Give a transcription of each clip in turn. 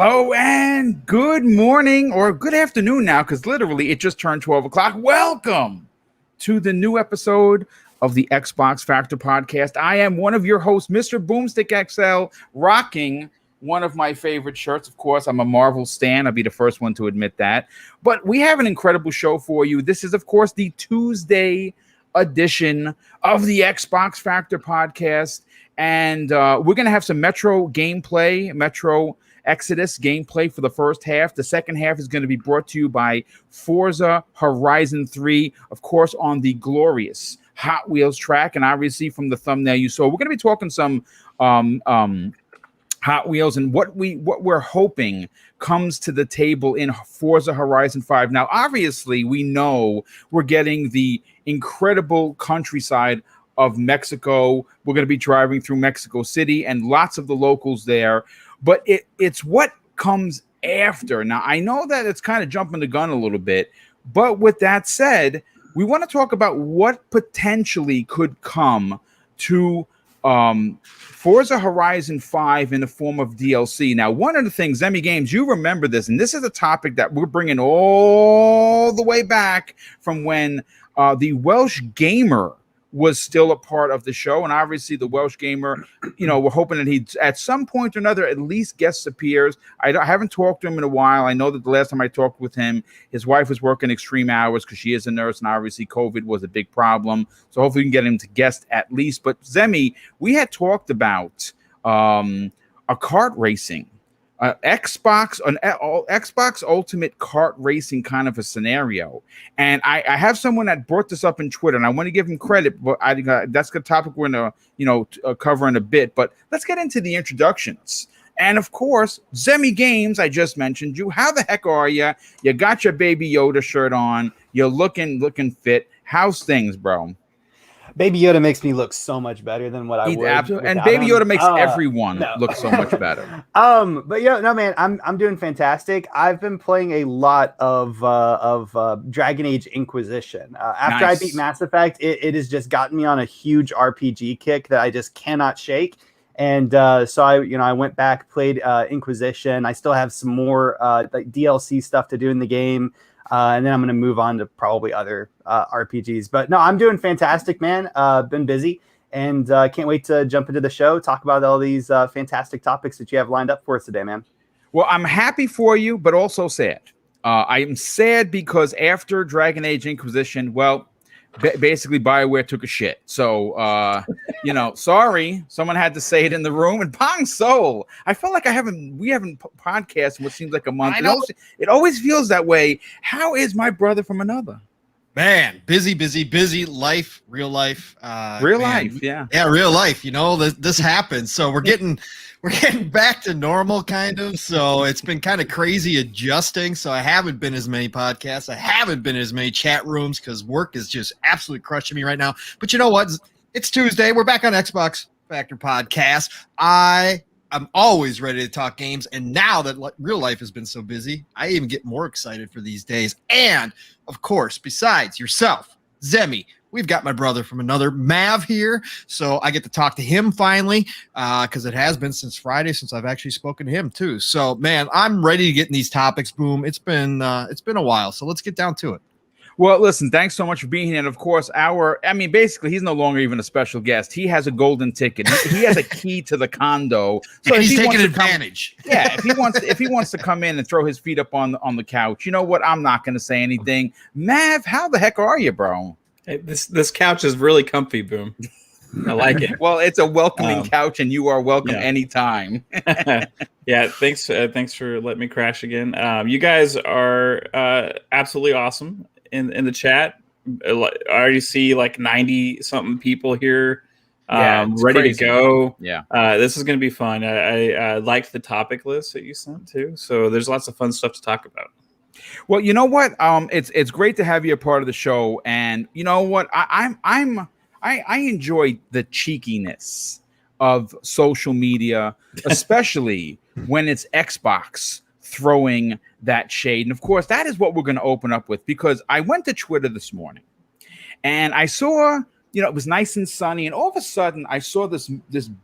Hello and good morning or good afternoon now, because literally it just turned 12 o'clock. Welcome to the new episode of the Xbox Factor podcast. I am one of your hosts, Mr. Boomstick XL, rocking one of my favorite shirts. Of course, I'm a Marvel stan. I'll be the first one to admit that. But we have an incredible show for you. This is, of course, the Tuesday edition of the Xbox Factor podcast. And we're going to have some Metro gameplay, Metro Exodus gameplay for the first half. The second half is going to be brought to you by Forza Horizon 3, of course, on the glorious Hot Wheels track. And obviously from the thumbnail you saw, we're going to be talking some Hot Wheels and what we're hoping comes to the table in Forza Horizon 5. Now, obviously, we know we're getting the incredible countryside of Mexico. We're going to be driving through Mexico City and lots of the locals there. But it's what comes after. Now, I know that it's kind of jumping the gun a little bit, but with that said, we want to talk about what potentially could come to Forza Horizon 5 in the form of DLC. Now, one of the things, Zemi Games, you remember this, and this is a topic that we're bringing all the way back from when the Welsh Gamer was still a part of the show. And obviously the Welsh Gamer, we're hoping that he at some point or another at least guest appears. I haven't talked to him in a while. I know that the last time I talked with him, his wife was working extreme hours because she is a nurse, and obviously COVID was a big problem. So hopefully we can get him to guest at least. But Zemi, we had talked about a kart racing, Xbox Ultimate Kart Racing kind of a scenario. And I have someone that brought this up in Twitter, and I want to give him credit, but that's the topic we're going to cover in a bit. But let's get into the introductions. And of course, Zemi Games, I just mentioned you. How the heck are you? You got your Baby Yoda shirt on. You're looking fit. How's things, bro? Baby Yoda makes me look so much better than what I would. And Baby Yoda makes everyone look so much better. But no, man, I'm doing fantastic. I've been playing a lot of Dragon Age Inquisition. After I beat Mass Effect, it has just gotten me on a huge RPG kick that I just cannot shake. And so I went back, played Inquisition. I still have some more like DLC stuff to do in the game. And then I'm going to move on to probably other RPGs. But no, I'm doing fantastic, man. Been busy and can't wait to jump into the show, talk about all these fantastic topics that you have lined up for us today, man. Well, I'm happy for you, but also sad. I am sad because after Dragon Age Inquisition, well, basically BioWare took a shit. So, sorry, someone had to say it in the room. And Pong Soul, I felt like we haven't podcasted what seems like a month. It always feels that way. How is my brother from another? Man, busy life, real life. Real life. Yeah, real life. This happens. So we're getting back to normal, kind of. So it's been kind of crazy adjusting. So I haven't been as many podcasts. I haven't been as many chat rooms because work is just absolutely crushing me right now. But you know what? It's Tuesday. We're back on Xbox Factor Podcast. I'm always ready to talk games. And now that real life has been so busy, I even get more excited for these days. And of course, besides yourself, Zemi, we've got my brother from another, Mav, here. So I get to talk to him finally because it has been since Friday since I've actually spoken to him too. So, man, I'm ready to get in these topics. Boom. It's been a while. So let's get down to it. Well, listen, thanks so much for being here. And of course, basically, he's no longer even a special guest. He has a golden ticket. He has a key to the condo. So he's taking advantage. If he wants to come in and throw his feet up on the couch, you know what? I'm not going to say anything. Mav, how the heck are you, bro? Hey, this couch is really comfy, Boom. I like it. Well, it's a welcoming couch, and you are welcome anytime. Yeah, thanks for letting me crash again. You guys are absolutely awesome. In the chat, I already see like 90-something people here ready crazy. to go. Yeah, this is going to be fun. I liked the topic list that you sent too. So there's lots of fun stuff to talk about. Well, you know what? It's great to have you a part of the show, and you know what? I enjoy the cheekiness of social media, especially when it's Xbox throwing that shade. And of course, that is what we're going to open up with, because I went to Twitter this morning and I saw it was nice and sunny, and all of a sudden I saw this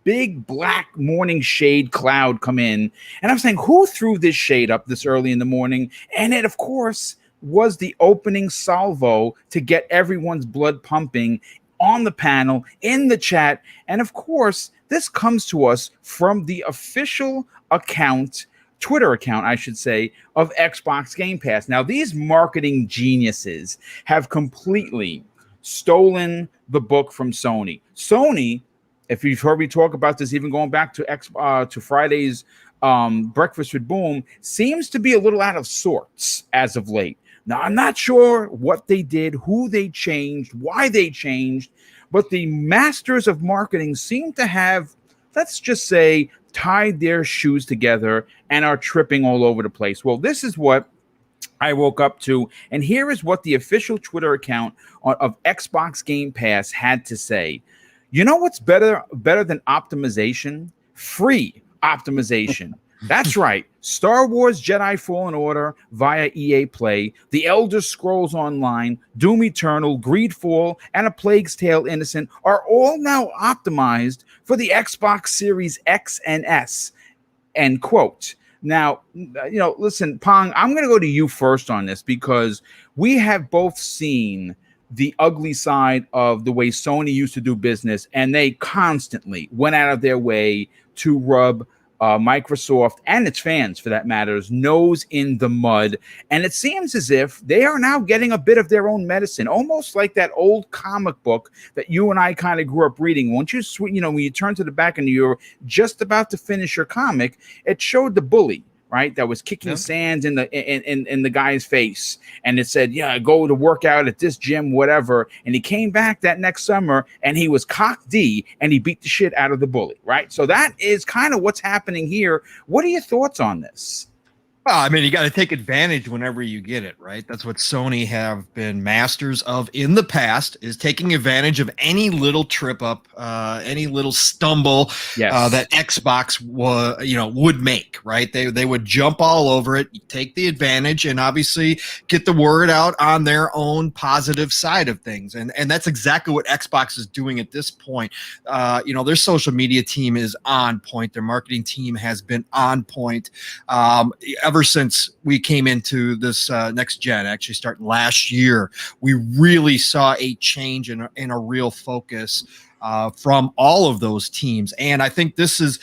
big black morning shade cloud come in, and I'm saying, who threw this shade up this early in the morning? And it, of course, was the opening salvo to get everyone's blood pumping on the panel, in the chat. And of course, this comes to us from the official account, Twitter account, I should say, of Xbox Game Pass. Now, these marketing geniuses have completely stolen the book from Sony. Sony, if you've heard me talk about this, even going back to Friday's Breakfast with Boom, seems to be a little out of sorts as of late. Now, I'm not sure what they did, who they changed, why they changed, but the masters of marketing seem to have, let's just say, tied their shoes together and are tripping all over the place. Well, this is what I woke up to, and here is what the official Twitter account of Xbox Game Pass had to say. You know what's better than optimization? Free optimization. That's right. Star Wars Jedi Fallen Order via EA Play, The Elder Scrolls Online, Doom Eternal, Greedfall, and A Plague's Tale Innocent are all now optimized for the Xbox Series X and S. End quote. Now, listen, Pong, I'm going to go to you first on this because we have both seen the ugly side of the way Sony used to do business, and they constantly went out of their way to rub Microsoft and its fans, for that matters, nose in the mud. And it seems as if they are now getting a bit of their own medicine, almost like that old comic book that you and I kind of grew up reading. Once when you turn to the back and you're just about to finish your comic, it showed the bully, right, that was kicking sand in the guy's face, and it said, yeah, go to work out at this gym, whatever. And he came back that next summer and he was cock D and he beat the shit out of the bully, right? So that is kind of what's happening here. What are your thoughts on this? Well, I mean, you got to take advantage whenever you get it, right? That's what Sony have been masters of in the past, is taking advantage of any little trip up, any little stumble that Xbox would make, right? They would jump all over it, take the advantage, and obviously get the word out on their own positive side of things. And that's exactly what Xbox is doing at this point. Their social media team is on point. Their marketing team has been on point. Ever since we came into this next gen, actually starting last year, we really saw a change in a real focus from all of those teams. And I think this is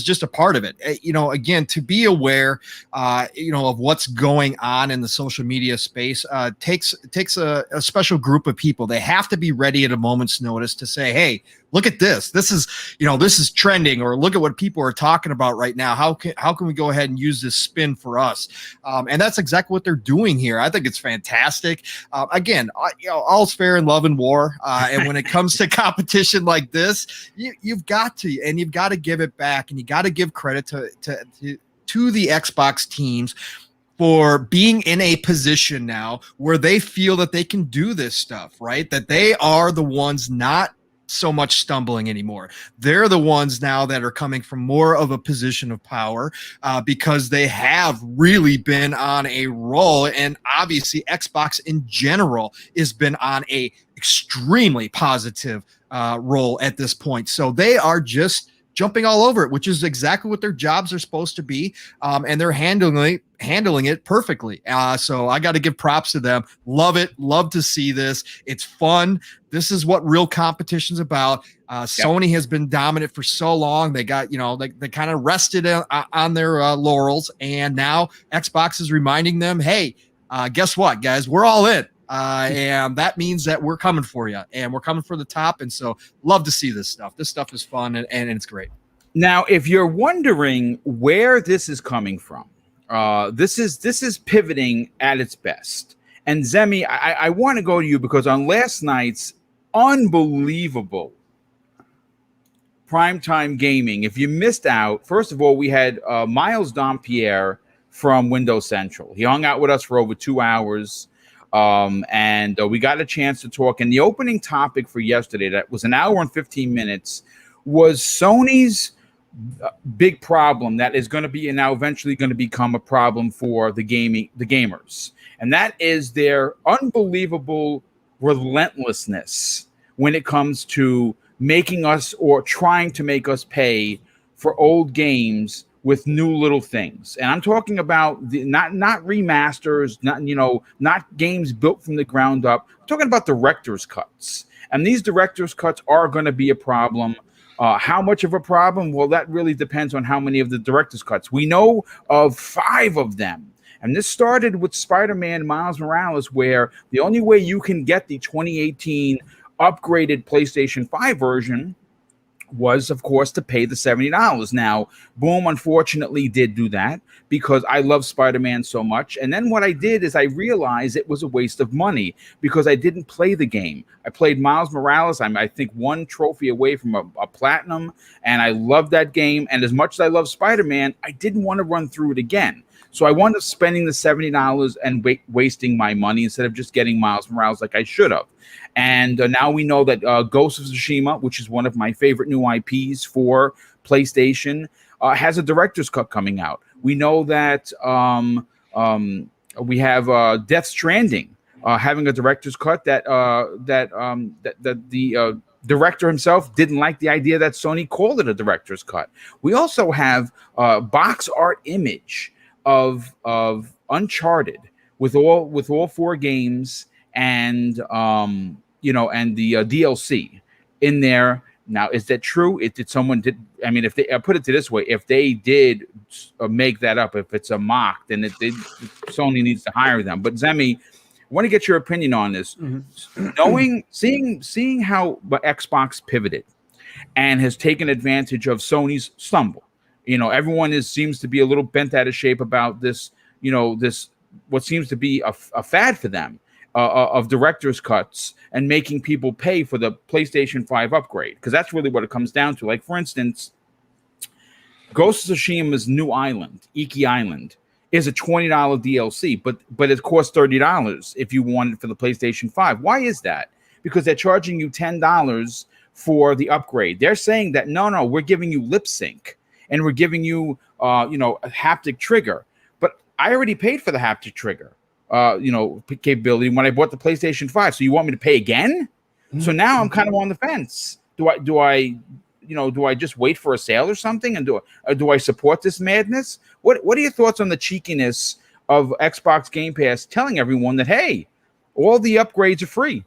just a part of it. Again, to be aware, of what's going on in the social media space takes a special group of people. They have to be ready at a moment's notice to say, hey, look at this. This is trending, or look at what people are talking about right now. How can we go ahead and use this spin for us? And that's exactly what they're doing here. I think it's fantastic. Again, all's fair in love and war. And when it comes to competition like this, you've got to give it back, and you got to give credit to the Xbox teams for being in a position now where they feel that they can do this stuff, right? That they are the ones not so much stumbling anymore. They're the ones now that are coming from more of a position of power because they have really been on a roll. And obviously Xbox in general has been on a extremely positive roll at this point. So they are just jumping all over it, which is exactly what their jobs are supposed to be. And they're handling it perfectly. So I got to give props to them. Love it. Love to see this. It's fun. This is what real competition's about. Sony has been dominant for so long. They got, they kind of rested on their laurels. And now Xbox is reminding them, hey, guess what, guys? We're all in. And that means that we're coming for you, and we're coming for the top. And so love to see this stuff. This stuff is fun, and it's great. Now, if you're wondering where this is coming from, this is pivoting at its best. And Zemi, I want to go to you because on last night's unbelievable primetime gaming, if you missed out, first of all, we had Miles Dompierre from Windows Central. He hung out with us for over 2 hours. And we got a chance to talk. And the opening topic for yesterday, that was an hour and 15 minutes, was Sony's big problem that is going to be, and now eventually going to become a problem for the gamers. And that is their unbelievable relentlessness when it comes to making us or trying to make us pay for old games with new little things. And I'm talking about not remasters, not games built from the ground up. I'm talking about director's cuts. And these director's cuts are going to be a problem. How much of a problem? Well, that really depends on how many of the director's cuts. We know of 5 of them. And this started with Spider-Man Miles Morales, where the only way you can get the 2018 upgraded PlayStation 5 version was, of course, to pay the $70. Now, Boom, unfortunately, did do that because I love Spider-Man so much. And then what I did is I realized it was a waste of money because I didn't play the game. I played Miles Morales. I'm, I think, 1 trophy away from a platinum, and I love that game. And as much as I love Spider-Man, I didn't want to run through it again. So I wound up spending the $70 and wasting my money instead of just getting Miles Morales like I should have. And now we know that Ghost of Tsushima, which is one of my favorite new IPs for PlayStation, has a director's cut coming out. We know that we have Death Stranding having a director's cut that the director himself didn't like the idea that Sony called it a director's cut. We also have box art image of Uncharted with all 4 games and and the DLC in there. Now, is that true? I mean, if they put it this way, if they did make that up, if it's a mock, then Sony needs to hire them. But Zemi, I want to get your opinion on this. Mm-hmm. Seeing how Xbox pivoted and has taken advantage of Sony's stumble. Everyone seems to be a little bent out of shape about this. This what seems to be a fad for them. Of director's cuts and making people pay for the PlayStation 5 upgrade, because that's really what it comes down to. Like, for instance, Ghost of Tsushima's new island, Iki Island, is a $20 DLC, but it costs $30 if you want it for the PlayStation 5. Why is that? Because they're charging you $10 for the upgrade. They're saying that no, we're giving you lip sync and we're giving you a haptic trigger, but I already paid for the haptic trigger. Capability when I bought the PlayStation 5. So you want me to pay again? Mm-hmm. So now I'm kind of on the fence. Do I just wait for a sale or something? And do I support this madness? What are your thoughts on the cheekiness of Xbox Game Pass telling everyone that, hey, all the upgrades are free?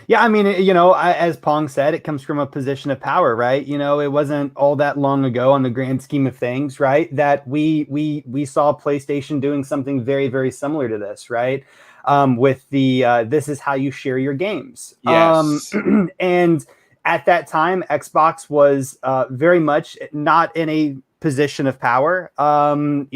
Yeah, I mean, as Pong said, it comes from a position of power, right? It wasn't all that long ago on the grand scheme of things, right, that we saw PlayStation doing something very, very similar to this, right? With the this is how you share your games. Yes. And at that time, Xbox was very much not in a position of power, and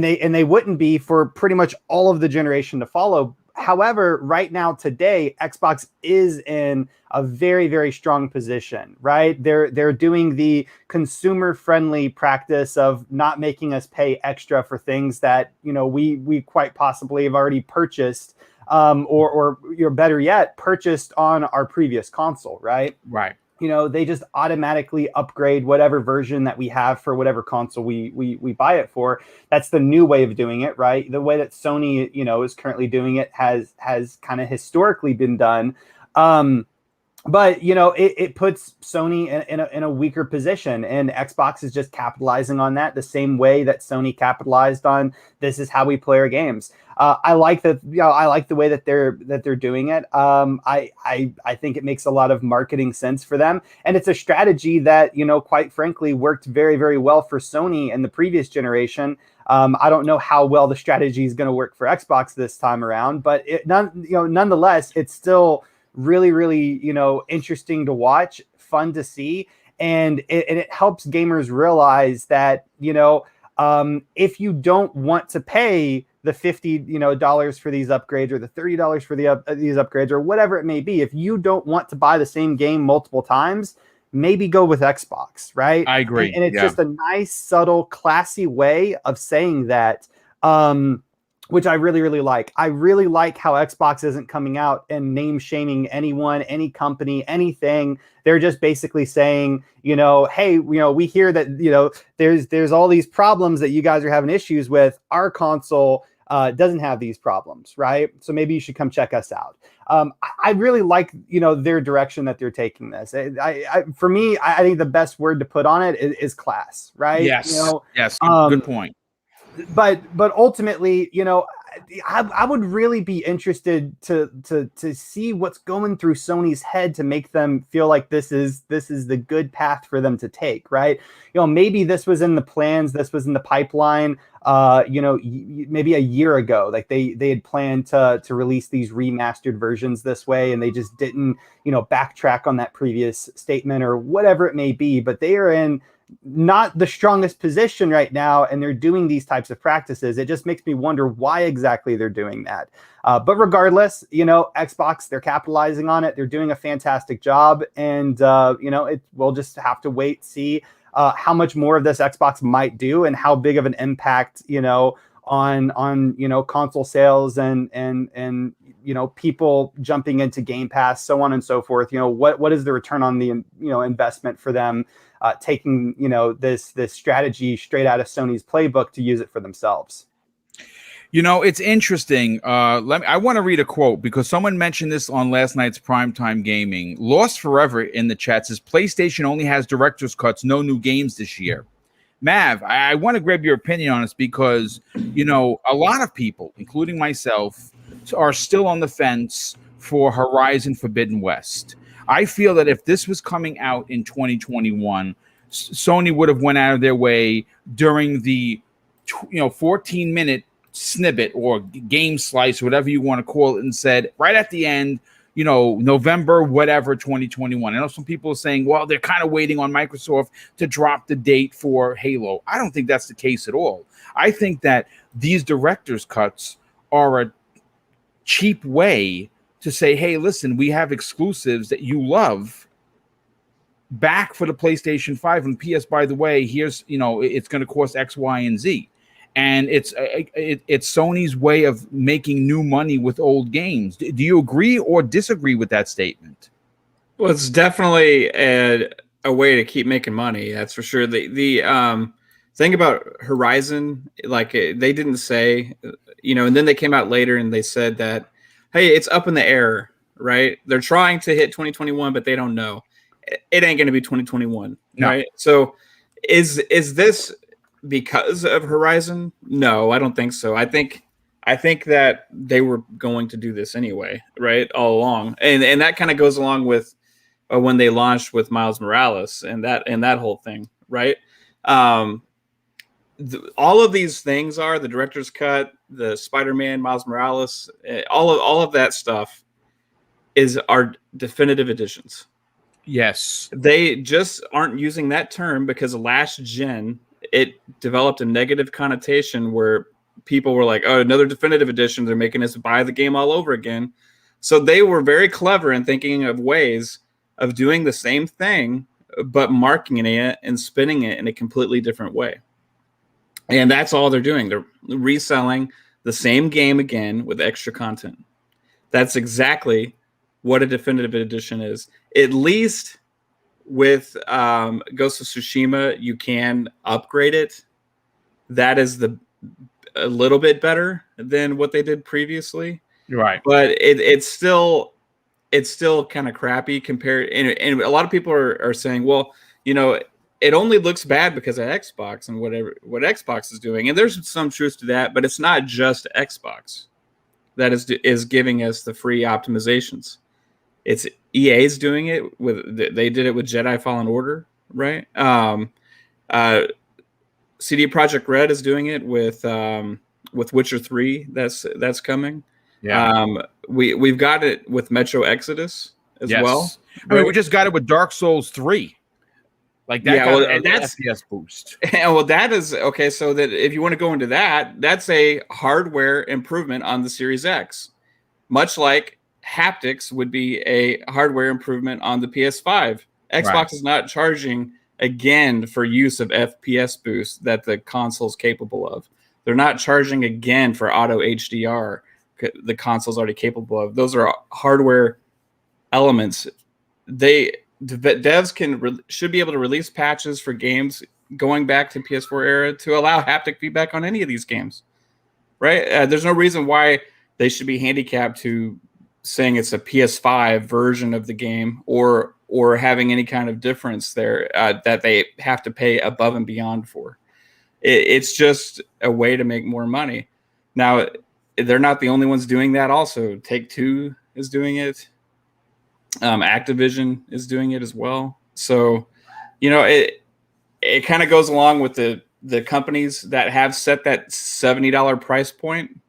they wouldn't be for pretty much all of the generation to follow. However, right now, today, Xbox is in a very, very strong position, right? They're doing the consumer-friendly practice of not making us pay extra for things that, we quite possibly have already purchased, or better yet, purchased on our previous console, right? Right. They just automatically upgrade whatever version that we have for whatever console we buy it for. That's the new way of doing it, right? The way that Sony, is currently doing it has kind of historically been done. But it puts Sony in a weaker position, and Xbox is just capitalizing on that the same way that Sony capitalized on this is how we play our games. I like that. I like the way that they're doing it. I think it makes a lot of marketing sense for them, and it's a strategy that quite frankly worked very, very well for Sony in the previous generation. I don't know how well the strategy is going to work for Xbox this time around, but nonetheless, it's still really, really, interesting to watch, fun to see. And it helps gamers realize that, if you don't want to pay the $50 for these upgrades, or the $30 for these upgrades, or whatever it may be, if you don't want to buy the same game multiple times, maybe go with Xbox, right? I agree. And it's just a nice, subtle, classy way of saying that, which I really, really like. I really like how Xbox isn't coming out and name shaming anyone, any company, anything. They're just basically saying, hey, we hear that, there's all these problems that you guys are having issues with. Our console doesn't have these problems, right? So maybe you should come check us out. I really like, their direction that they're taking this. For me, I think the best word to put on it is class, right? Yes. Yes. Good point. But ultimately, I would really be interested to see what's going through Sony's head to make them feel like this is the good path for them to take, right? Maybe this was in the plans, this was in the pipeline, maybe a year ago. Like they had planned to release these remastered versions this way, and they just didn't, backtrack on that previous statement or whatever it may be. But they are in not the strongest position right now, and they're doing these types of practices. It just makes me wonder why exactly they're doing that. But regardless, Xbox, they're capitalizing on it. They're doing a fantastic job, and we'll just have to wait, see how much more of this Xbox might do, and how big of an impact on console sales and people jumping into Game Pass, so on and so forth. What is the return on the investment for them? Taking this strategy straight out of Sony's playbook to use it for themselves. It's interesting. I want to read a quote because someone mentioned this on last night's Primetime Gaming. Lost Forever in the chat says PlayStation only has director's cuts, no new games this year. Mav, I want to grab your opinion on this because a lot of people, including myself, are still on the fence for Horizon Forbidden West. I feel that if this was coming out in 2021, Sony would have went out of their way during the 14-minute snippet or game slice, whatever you want to call it, and said right at the end, November, whatever, 2021. I know some people are saying, well, they're kind of waiting on Microsoft to drop the date for Halo. I don't think that's the case at all. I think that these director's cuts are a cheap way to say, hey, listen, we have exclusives that you love back for the PlayStation 5 and PS. By the way, here's, it's going to cost X, Y, and Z. And it's Sony's way of making new money with old games. Do you agree or disagree with that statement? Well, it's definitely a way to keep making money. That's for sure. The thing about Horizon, like they didn't say, and then they came out later and they said that, hey, it's up in the air, right? They're trying to hit 2021, but they don't know. It ain't going to be 2021, no. Right? So is this because of Horizon? No, I don't think so. I think that they were going to do this anyway, right? All along. And that kind of goes along with when they launched with Miles Morales and that whole thing, right? All of these things are the director's cut, the Spider-Man, Miles Morales, all of that stuff are definitive editions. Yes. They just aren't using that term because last gen it developed a negative connotation where people were like, oh, another definitive edition, they're making us buy the game all over again. So they were very clever in thinking of ways of doing the same thing, but marketing it and spinning it in a completely different way. And that's all they're doing. They're reselling the same game again with extra content. That's exactly what a definitive edition is. At least with Ghost of Tsushima, you can upgrade it. That is a little bit better than what they did previously. Right. But it's still kind of crappy compared. And a lot of people are saying, well, it only looks bad because of Xbox and what Xbox is doing. And there's some truth to that, but it's not just Xbox that is giving us the free optimizations. It's EA's doing it they did it with Jedi Fallen Order, right? CD Projekt Red is doing it with Witcher 3. That's coming. Yeah. We've got it with Metro Exodus as well. I mean, we just got it with Dark Souls 3. Like that, and that's FPS boost. And well, that is okay. So that if you want to go into that, that's a hardware improvement on the Series X, much like haptics would be a hardware improvement on the PS5. Xbox is not charging again for use of FPS boost that the console is capable of. They're not charging again for auto HDR. The console's already capable of. Those are hardware elements. Devs should be able to release patches for games going back to PS4 era to allow haptic feedback on any of these games, right? There's no reason why they should be handicapped to saying it's a PS5 version of the game or having any kind of difference there that they have to pay above and beyond for. It's just a way to make more money. Now, they're not the only ones doing that. Also, Take-Two is doing it. Activision is doing it as well. So, it kind of goes along with the companies that have set that $70 price point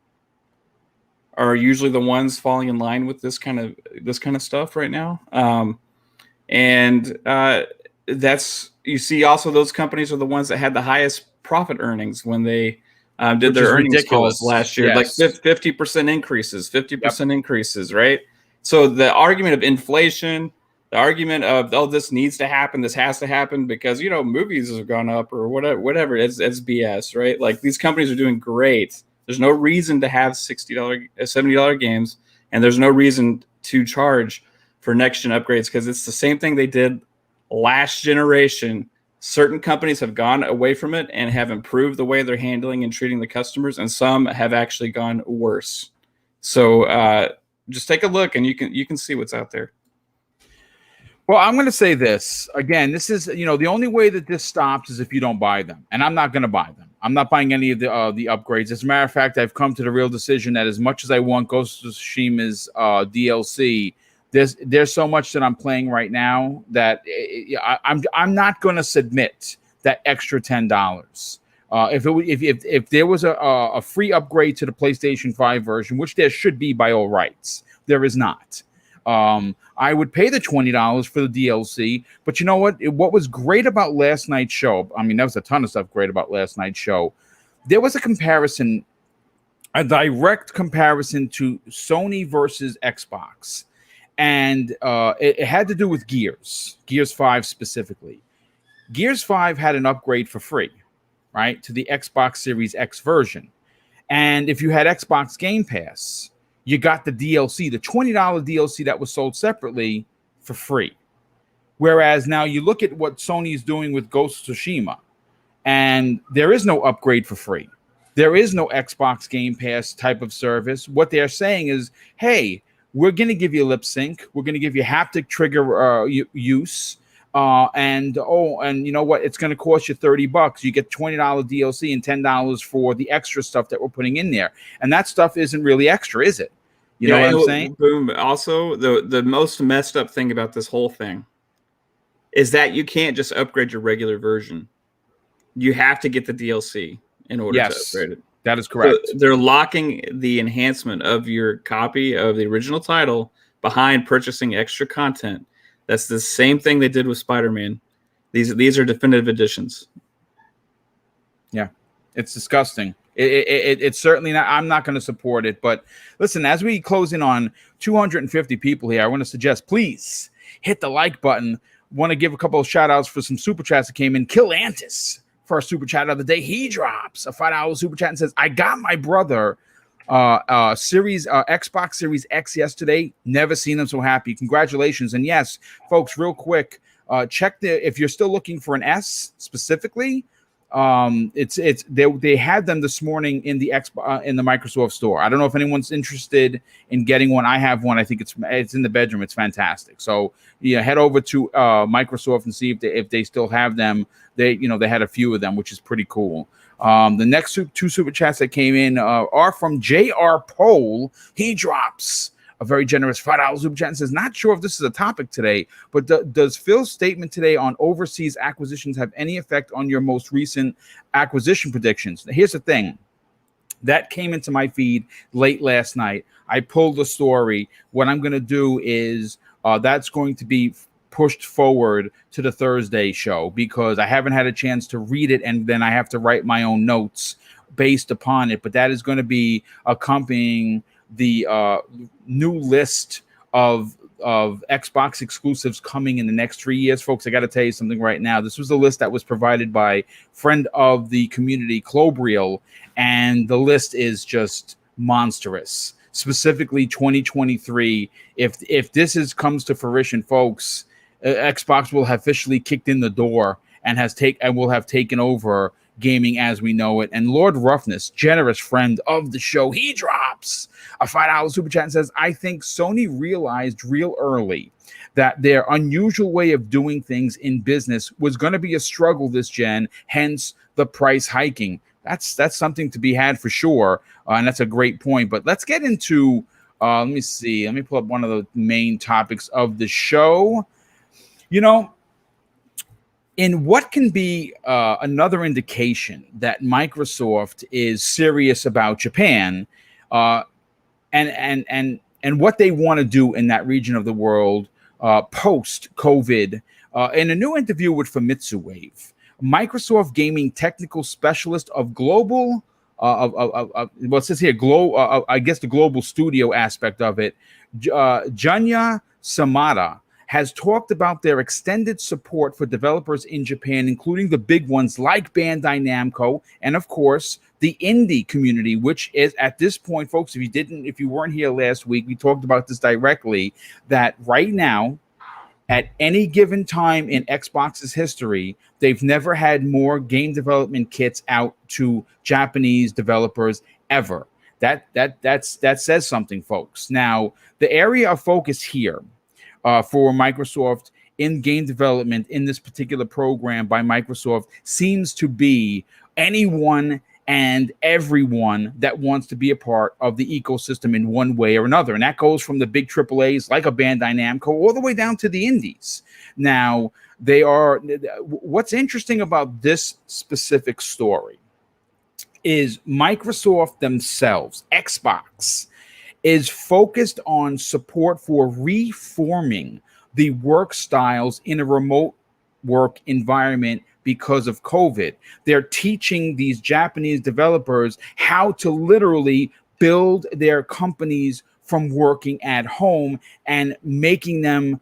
are usually the ones falling in line with this kind of stuff right now. That's, you see also those companies are the ones that had the highest profit earnings when they did their earnings calls last year, like 50% increases, 50% increases, right? So the argument of inflation, the argument of, oh, this needs to happen, this has to happen because, movies have gone up or whatever, it's BS, right? Like these companies are doing great. There's no reason to have $60, $70 games, and there's no reason to charge for next-gen upgrades because it's the same thing they did last generation. Certain companies have gone away from it and have improved the way they're handling and treating the customers, and some have actually gone worse. So just take a look, and you can see what's out there. Well, I'm going to say this again. This is, the only way that this stops is if you don't buy them, and I'm not going to buy them. I'm not buying any of the upgrades. As a matter of fact, I've come to the real decision that as much as I want Ghost of Tsushima's DLC, there's so much that I'm playing right now that I'm not going to submit that extra $10. If there was a free upgrade to the PlayStation 5 version, which there should be by all rights, there is not. I would pay the $20 for the DLC, but you know what? What was great about last night's show, I mean, there was a ton of stuff great about last night's show. There was a comparison, a direct comparison to Sony versus Xbox. And it had to do with Gears 5 specifically. Gears 5 had an upgrade for free, right, to the Xbox Series X version. And if you had Xbox Game Pass, you got the DLC, the $20 DLC that was sold separately for free. Whereas now you look at what Sony is doing with Ghost of Tsushima, and there is no upgrade for free. There is no Xbox Game Pass type of service. What they're saying is, hey, we're going to give you lip sync. We're going to give you haptic trigger use. And you know what? It's going to cost you $30. You get $20 DLC and $10 for the extra stuff that we're putting in there. And that stuff isn't really extra, is it? You know what I'm saying? Boom. Also, the most messed up thing about this whole thing is that you can't just upgrade your regular version. You have to get the DLC in order to upgrade it. That is correct. So they're locking the enhancement of your copy of the original title behind purchasing extra content. That's the same thing they did with Spider-Man. These are definitive editions. Yeah, it's disgusting. It's certainly not. I'm not going to support it. But listen, as we close in on 250 people here, I want to suggest, please hit the like button. Want to give a couple of shout outs for some super chats that came in. Kill Antis, first super chat of the day. He drops a $5 super chat and says, I got my brother Xbox Series X yesterday. Never seen them so happy. Congratulations. And yes, folks, real quick, check if you're still looking for an S specifically. They had them this morning in the in the Microsoft store. I don't know if anyone's interested in getting one. I have one. I think it's in the bedroom. It's fantastic. So head over to Microsoft and see if they still have them. They had a few of them, which is pretty cool. The next two super chats that came in are from JR Pole. He drops a very generous $5 super chat and says, not sure if this is a topic today, but does Phil's statement today on overseas acquisitions have any effect on your most recent acquisition predictions? Here's the thing. That came into my feed late last night. I pulled the story. What I'm going to do is that's going to be pushed forward to the Thursday show because I haven't had a chance to read it, and then I have to write my own notes based upon it. But that is going to be accompanying the new list of Xbox exclusives coming in the next 3 years. Folks, I got to tell you something right now. This was a list that was provided by friend of the community, Clobriel, and the list is just monstrous. Specifically 2023. If this comes to fruition, folks, Xbox will have officially kicked in the door and will have taken over gaming as we know it. And Lord Roughness, generous friend of the show, he drops a $5 super chat and says, I think Sony realized real early that their unusual way of doing things in business was going to be a struggle this gen, hence the price hiking. That's something to be had for sure, and that's a great point. But let's get into, let me see. Let me pull up one of the main topics of the show. You know, in what can be another indication that Microsoft is serious about Japan, and what they want to do in that region of the world post-COVID. In a new interview with Famitsu Wave, Microsoft gaming technical specialist of global, well, it says here, I guess the global studio aspect of it, Junya Samada, has talked about their extended support for developers in Japan, including the big ones like Bandai Namco, and of course, the indie community, which is at this point, folks, if you weren't here last week, we talked about this directly, that right now, at any given time in Xbox's history, they've never had more game development kits out to Japanese developers ever. That says something, folks. Now, the area of focus here for Microsoft in game development in this particular program by Microsoft seems to be anyone and everyone that wants to be a part of the ecosystem in one way or another. And that goes from the big AAAs like a Bandai Namco all the way down to the indies. Now, what's interesting about this specific story is Microsoft themselves, Xbox, is focused on support for reforming the work styles in a remote work environment because of COVID. They're teaching these Japanese developers how to literally build their companies from working at home and making them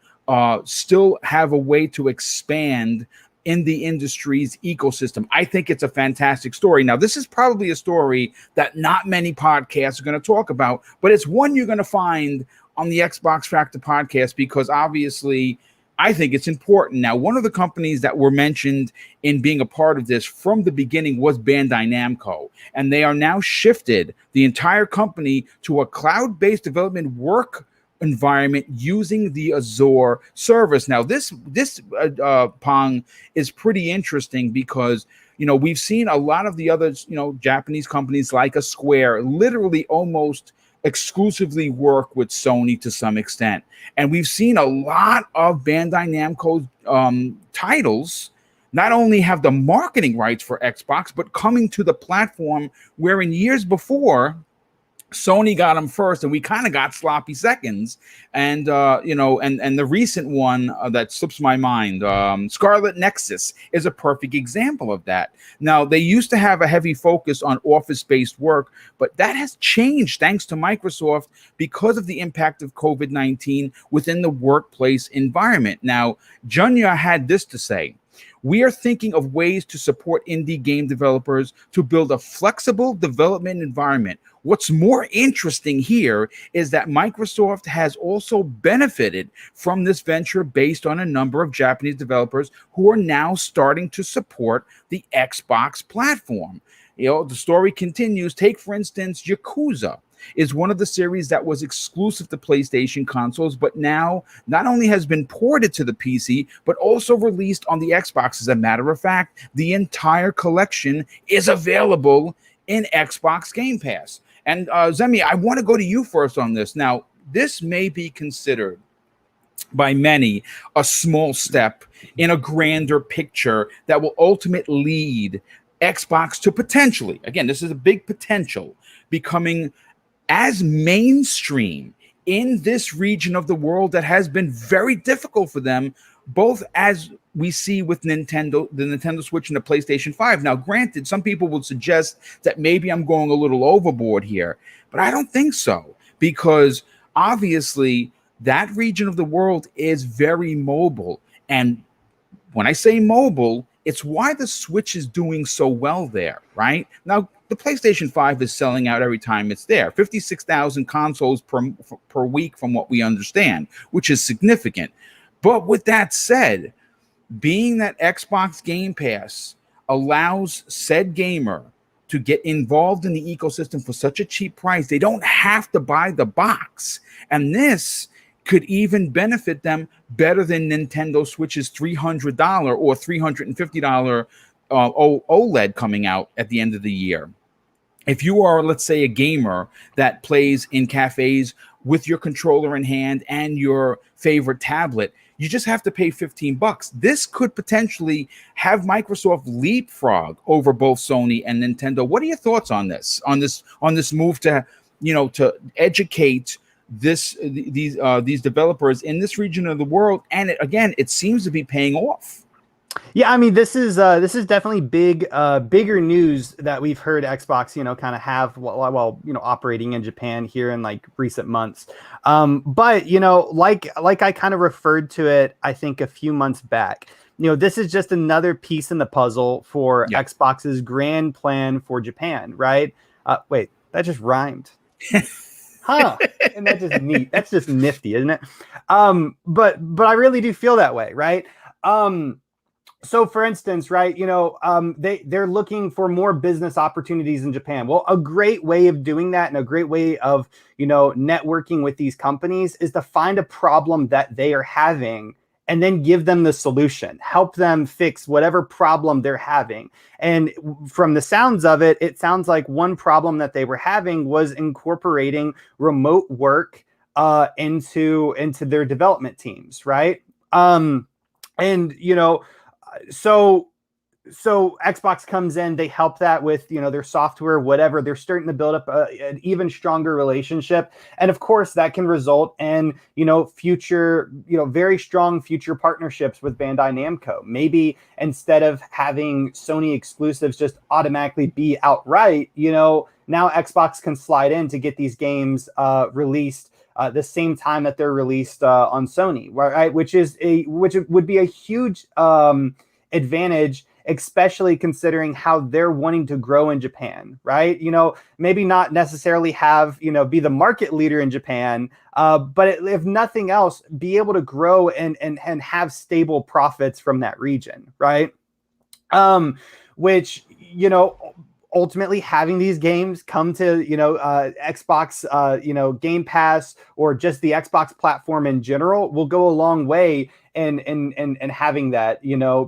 still have a way to expand in the industry's ecosystem. I think it's a fantastic story. Now, this is probably a story that not many podcasts are going to talk about, but it's one you're going to find on the Xbox Factor podcast because obviously I think it's important. Now, one of the companies that were mentioned in being a part of this from the beginning was Bandai Namco, and they are now shifted the entire company to a cloud-based development work environment using the Azure service. Now, this Pong is pretty interesting because, you know, we've seen a lot of the other, you know, Japanese companies like a Square literally almost exclusively work with Sony to some extent. And we've seen a lot of Bandai Namco titles not only have the marketing rights for Xbox, but coming to the platform where in years before, Sony got them first, and we kind of got sloppy seconds. And you know, and the recent one that slips my mind, Scarlet Nexus, is a perfect example of that. Now, they used to have a heavy focus on office-based work, but that has changed thanks to Microsoft because of the impact of COVID-19 within the workplace environment. Now, Junya had this to say: we are thinking of ways to support indie game developers to build a flexible development environment. What's more interesting here is that Microsoft has also benefited from this venture based on a number of Japanese developers who are now starting to support the Xbox platform. You know, the story continues. Take, for instance, Yakuza is one of the series that was exclusive to PlayStation consoles, but now not only has been ported to the PC, but also released on the Xbox. As a matter of fact, the entire collection is available in Xbox Game Pass. And Zemi, I want to go to you first on this. Now, this may be considered by many a small step in a grander picture that will ultimately lead Xbox to potentially, again, this is a big potential, becoming as mainstream in this region of the world that has been very difficult for them, both as we see with Nintendo, the Nintendo Switch and the PlayStation 5. Now, granted, some people would suggest that maybe I'm going a little overboard here, but I don't think so, because obviously that region of the world is very mobile. And when I say mobile, it's why the Switch is doing so well there, right? Now, the PlayStation 5 is selling out every time it's there. 56,000 consoles per week from what we understand, which is significant. But with that said, being that Xbox Game Pass allows said gamer to get involved in the ecosystem for such a cheap price. They don't have to buy the box. And this could even benefit them better than Nintendo Switch's $300 or $350 OLED coming out at the end of the year. If you are, let's say, a gamer that plays in cafes with your controller in hand and your favorite tablet, you just have to pay $15. This could potentially have Microsoft leapfrog over both Sony and Nintendo. What are your thoughts on this? On this move to, to educate these developers in this region of the world? And it seems to be paying off. Yeah, I mean, this is definitely bigger news that we've heard Xbox, kind of have while operating in Japan here in like recent months. But like I kind of referred to it, I think a few months back. This is just another piece in the puzzle for Xbox's grand plan for Japan, right? Wait, that just rhymed. Huh? And that's just neat. That's just nifty, isn't it? But I really do feel that way, right? So for instance, right, they're looking for more business opportunities in Japan. Well, a great way of doing that and a great way of, networking with these companies is to find a problem that they are having and then give them the solution, help them fix whatever problem they're having. And from the sounds of it, it sounds like one problem that they were having was incorporating remote work into their development teams, right? So Xbox comes in, they help that with, their software, whatever. They're starting to build up an even stronger relationship. And of course that can result in, future, very strong future partnerships with Bandai Namco. Maybe instead of having Sony exclusives just automatically be outright, now Xbox can slide in to get these games released the same time that they're released on Sony, right? Which would be a huge advantage, especially considering how they're wanting to grow in Japan, right? Maybe not necessarily have, be the market leader in Japan, but if nothing else, be able to grow and have stable profits from that region, right? Which, ultimately having these games come to, Xbox, Game Pass or just the Xbox platform in general will go a long way in having that,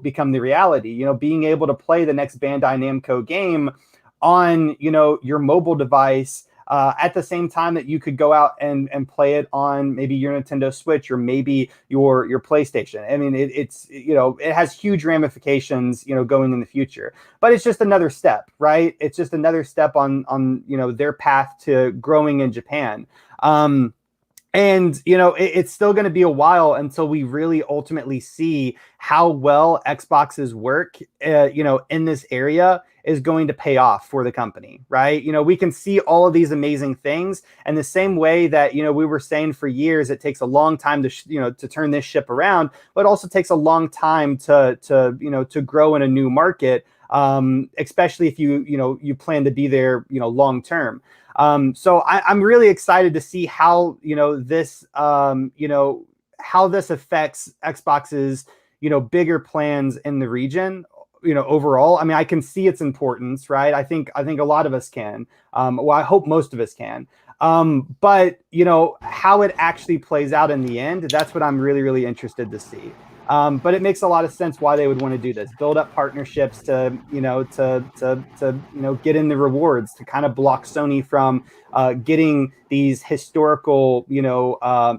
become the reality, being able to play the next Bandai Namco game on, your mobile device at the same time that you could go out and play it on maybe your Nintendo Switch or maybe your PlayStation. I mean, it's it has huge ramifications, going in the future. But it's just another step, right? It's just another step on their path to growing in Japan. And, it's still going to be a while until we really ultimately see how well Xbox's work, in this area is going to pay off for the company, right? We can see all of these amazing things. And the same way that, we were saying for years, it takes a long time to turn this ship around, but it also takes a long time to grow in a new market, especially if you plan to be there, long term. So I'm really excited to see how, this, how this affects Xbox's, bigger plans in the region, overall. I mean, I can see its importance, right? I think a lot of us can. Well, I hope most of us can. But, how it actually plays out in the end, that's what I'm really, really interested to see. But it makes a lot of sense why they would want to do this, build up partnerships to get in the rewards, to kind of block Sony from getting these historical,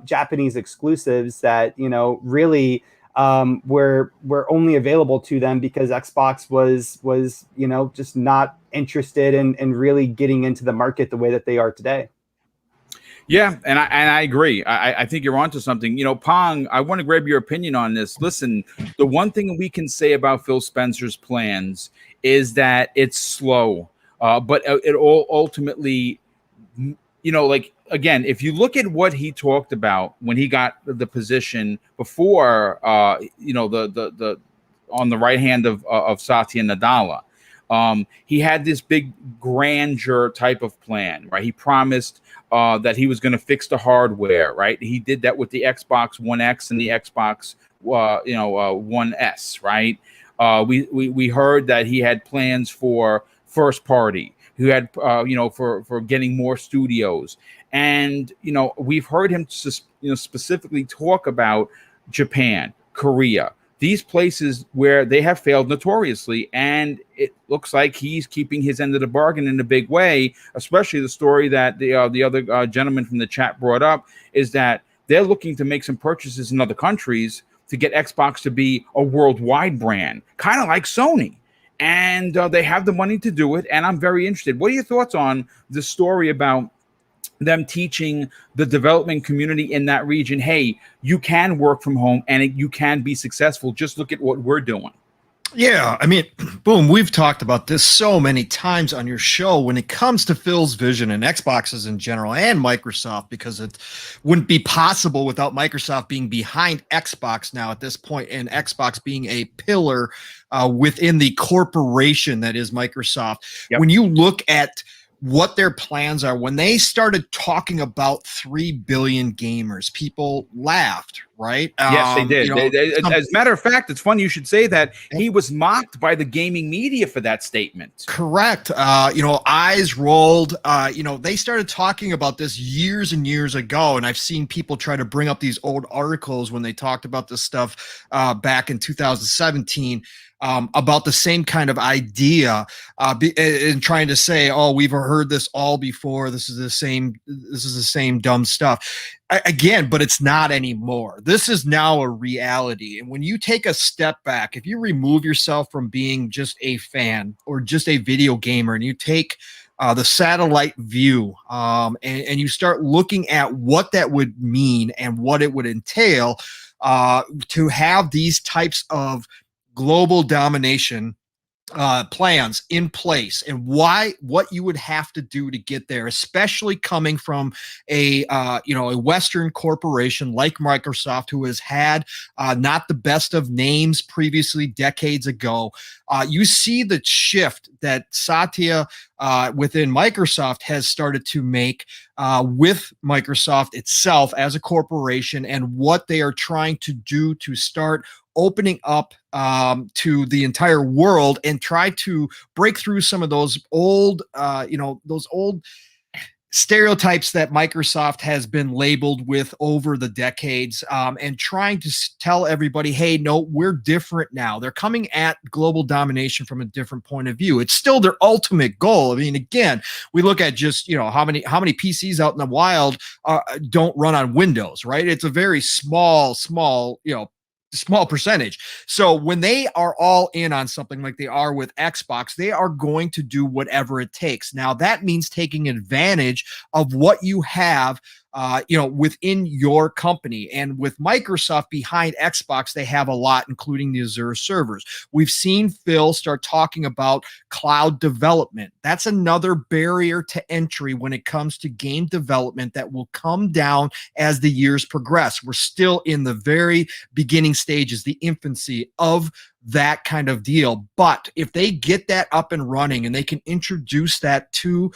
Japanese exclusives that, really were only available to them because Xbox was just not interested in really getting into the market the way that they are today. Yeah, and I agree. I think you're onto something. Pong, I want to grab your opinion on this. Listen, the one thing we can say about Phil Spencer's plans is that it's slow, but it all ultimately, again, if you look at what he talked about when he got the position before, the on the right hand of Satya Nadella. He had this big grandeur type of plan, right? He promised that he was going to fix the hardware, right? He did that with the Xbox One X and the Xbox, One S, right? We heard that he had plans for first party, who had for getting more studios, and we've heard him specifically talk about Japan, Korea, these places where they have failed notoriously, and it looks like he's keeping his end of the bargain in a big way. Especially the story that the other gentleman from the chat brought up is that they're looking to make some purchases in other countries to get Xbox to be a worldwide brand, kind of like Sony. And they have the money to do it, and I'm very interested. What are your thoughts on the story about them teaching the development community in that region, hey, you can work from home and you can be successful. Just look at what we're doing. Yeah, I mean, boom, we've talked about this so many times on your show when it comes to Phil's vision and Xboxes in general and Microsoft, because it wouldn't be possible without Microsoft being behind Xbox now at this point, and Xbox being a pillar within the corporation that is Microsoft. Yep. When you look at what their plans are, when they started talking about 3 billion gamers, people laughed, right? Yes, they did. As a matter of fact, it's funny you should say that. He was mocked by the gaming media for that statement. Correct. Eyes rolled. They started talking about this years and years ago, and I've seen people try to bring up these old articles when they talked about this stuff back in 2017. About the same kind of idea, and trying to say, "Oh, we've heard this all before. This is the same dumb stuff." Again, but it's not anymore. This is now a reality. And when you take a step back, if you remove yourself from being just a fan or just a video gamer, and you take the satellite view, and you start looking at what that would mean and what it would entail to have these types of global domination plans in place, and what you would have to do to get there, especially coming from a Western corporation like Microsoft, who has had not the best of names previously decades ago. You see the shift that Satya within Microsoft has started to make with Microsoft itself as a corporation, and what they are trying to do to start opening up to the entire world and try to break through some of those old, those old stereotypes that Microsoft has been labeled with over the decades, and trying to tell everybody, hey, no, we're different now. They're coming at global domination from a different point of view. It's still their ultimate goal. I mean, again, we look at just, how many PCs out in the wild don't run on Windows, right? It's a very small, small percentage. So when they are all in on something like they are with Xbox, they are going to do whatever it takes. Now, that means taking advantage of what you have within your company. And with Microsoft behind Xbox, they have a lot, including the Azure servers. We've seen Phil start talking about cloud development. That's another barrier to entry when it comes to game development that will come down as the years progress. We're still in the very beginning stages, the infancy of that kind of deal. But if they get that up and running and they can introduce that to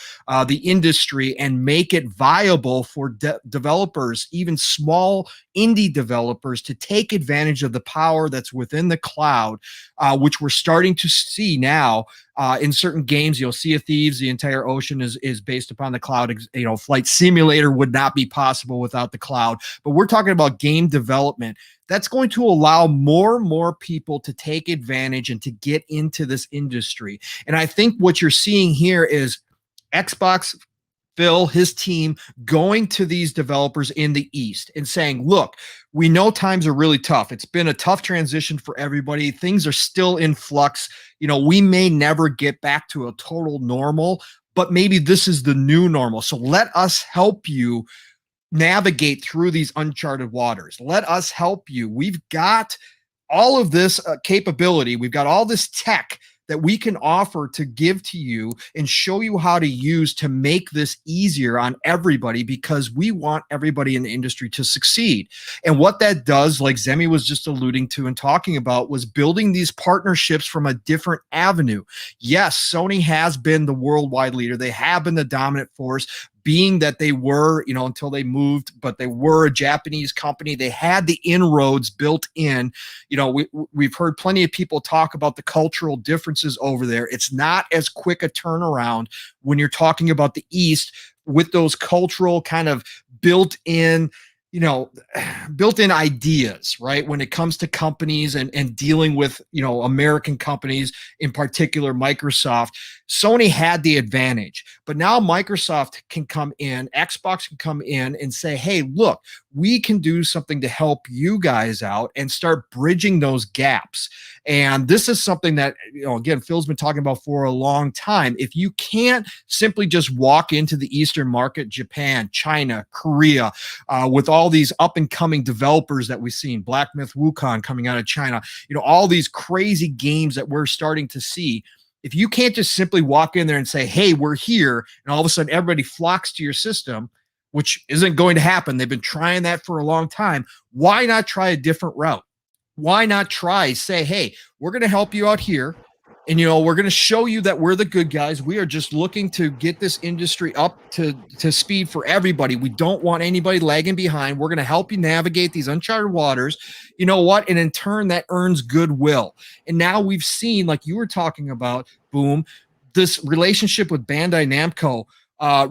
the industry and make it viable for developers, even small indie developers, to take advantage of the power that's within the cloud, which we're starting to see now in certain games. Sea of Thieves, the entire ocean is based upon the cloud. Flight Simulator would not be possible without the cloud. But we're talking about game development. That's going to allow more and more people to take advantage and to get into this industry. And I think what you're seeing here is Xbox, Phil, his team, going to these developers in the East and saying, look, we know times are really tough. It's been a tough transition for everybody. Things are still in flux. We may never get back to a total normal, but maybe this is the new normal. So let us help you navigate through these uncharted waters. Let us help you. We've got all of this capability. We've got all this tech that we can offer to give to you and show you how to use to make this easier on everybody, because we want everybody in the industry to succeed. And what that does, like Zemi was just alluding to and talking about, was building these partnerships from a different avenue. Yes, Sony has been the worldwide leader. They have been the dominant force, being that they were, until they moved, but they were a Japanese company. They had the inroads built in. We've heard plenty of people talk about the cultural differences over there. It's not as quick a turnaround when you're talking about the East with those cultural kind of built-in ideas, right? When it comes to companies and dealing with, American companies, in particular, Microsoft. Sony had the advantage, but now Microsoft can come in, Xbox can come in and say, hey, look, we can do something to help you guys out and start bridging those gaps. And this is something that, again, Phil's been talking about for a long time. If you can't simply just walk into the Eastern market, Japan, China, Korea, with all these up and coming developers that we've seen, Black Myth Wukong coming out of China, all these crazy games that we're starting to see. If you can't just simply walk in there and say, hey, we're here, and all of a sudden everybody flocks to your system, which isn't going to happen. They've been trying that for a long time. Why not try a different route? Why not say, hey, we're going to help you out here. And, we're going to show you that we're the good guys. We are just looking to get this industry up to speed for everybody. We don't want anybody lagging behind. We're going to help you navigate these uncharted waters. You know what? And in turn, that earns goodwill. And now we've seen, like you were talking about, Boom, this relationship with Bandai Namco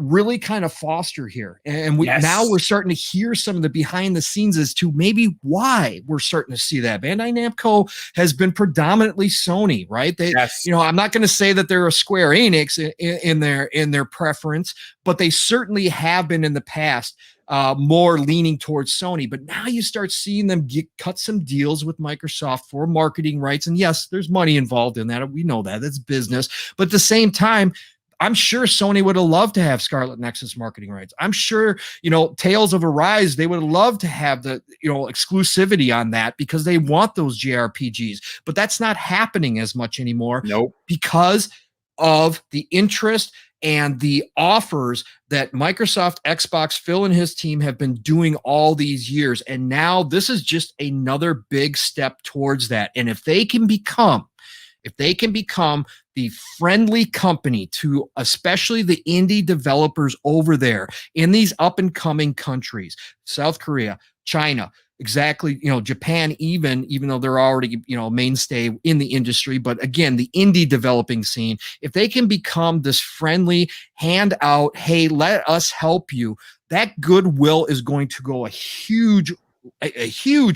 really kind of foster here. And now we're starting to hear some of the behind the scenes as to maybe why we're starting to see that. Bandai Namco has been predominantly Sony, right? I'm not going to say that they're a Square Enix in their preference, but they certainly have been in the past more leaning towards Sony. But now you start seeing them cut some deals with Microsoft for marketing rights. And yes, there's money involved in that. We know that. That's business. But at the same time, I'm sure Sony would have loved to have Scarlet Nexus marketing rights. I'm sure, Tales of Arise, they would have loved to have the, exclusivity on that because they want those JRPGs. But that's not happening as much anymore. Nope. Because of the interest and the offers that Microsoft, Xbox, Phil and his team have been doing all these years. And now this is just another big step towards that. And if they can become the friendly company to especially the indie developers over there in these up and coming countries, South Korea, China, exactly, Japan, even though they're already, mainstay in the industry. But again, the indie developing scene, if they can become this friendly hand out, hey, let us help you, that goodwill is going to go a huge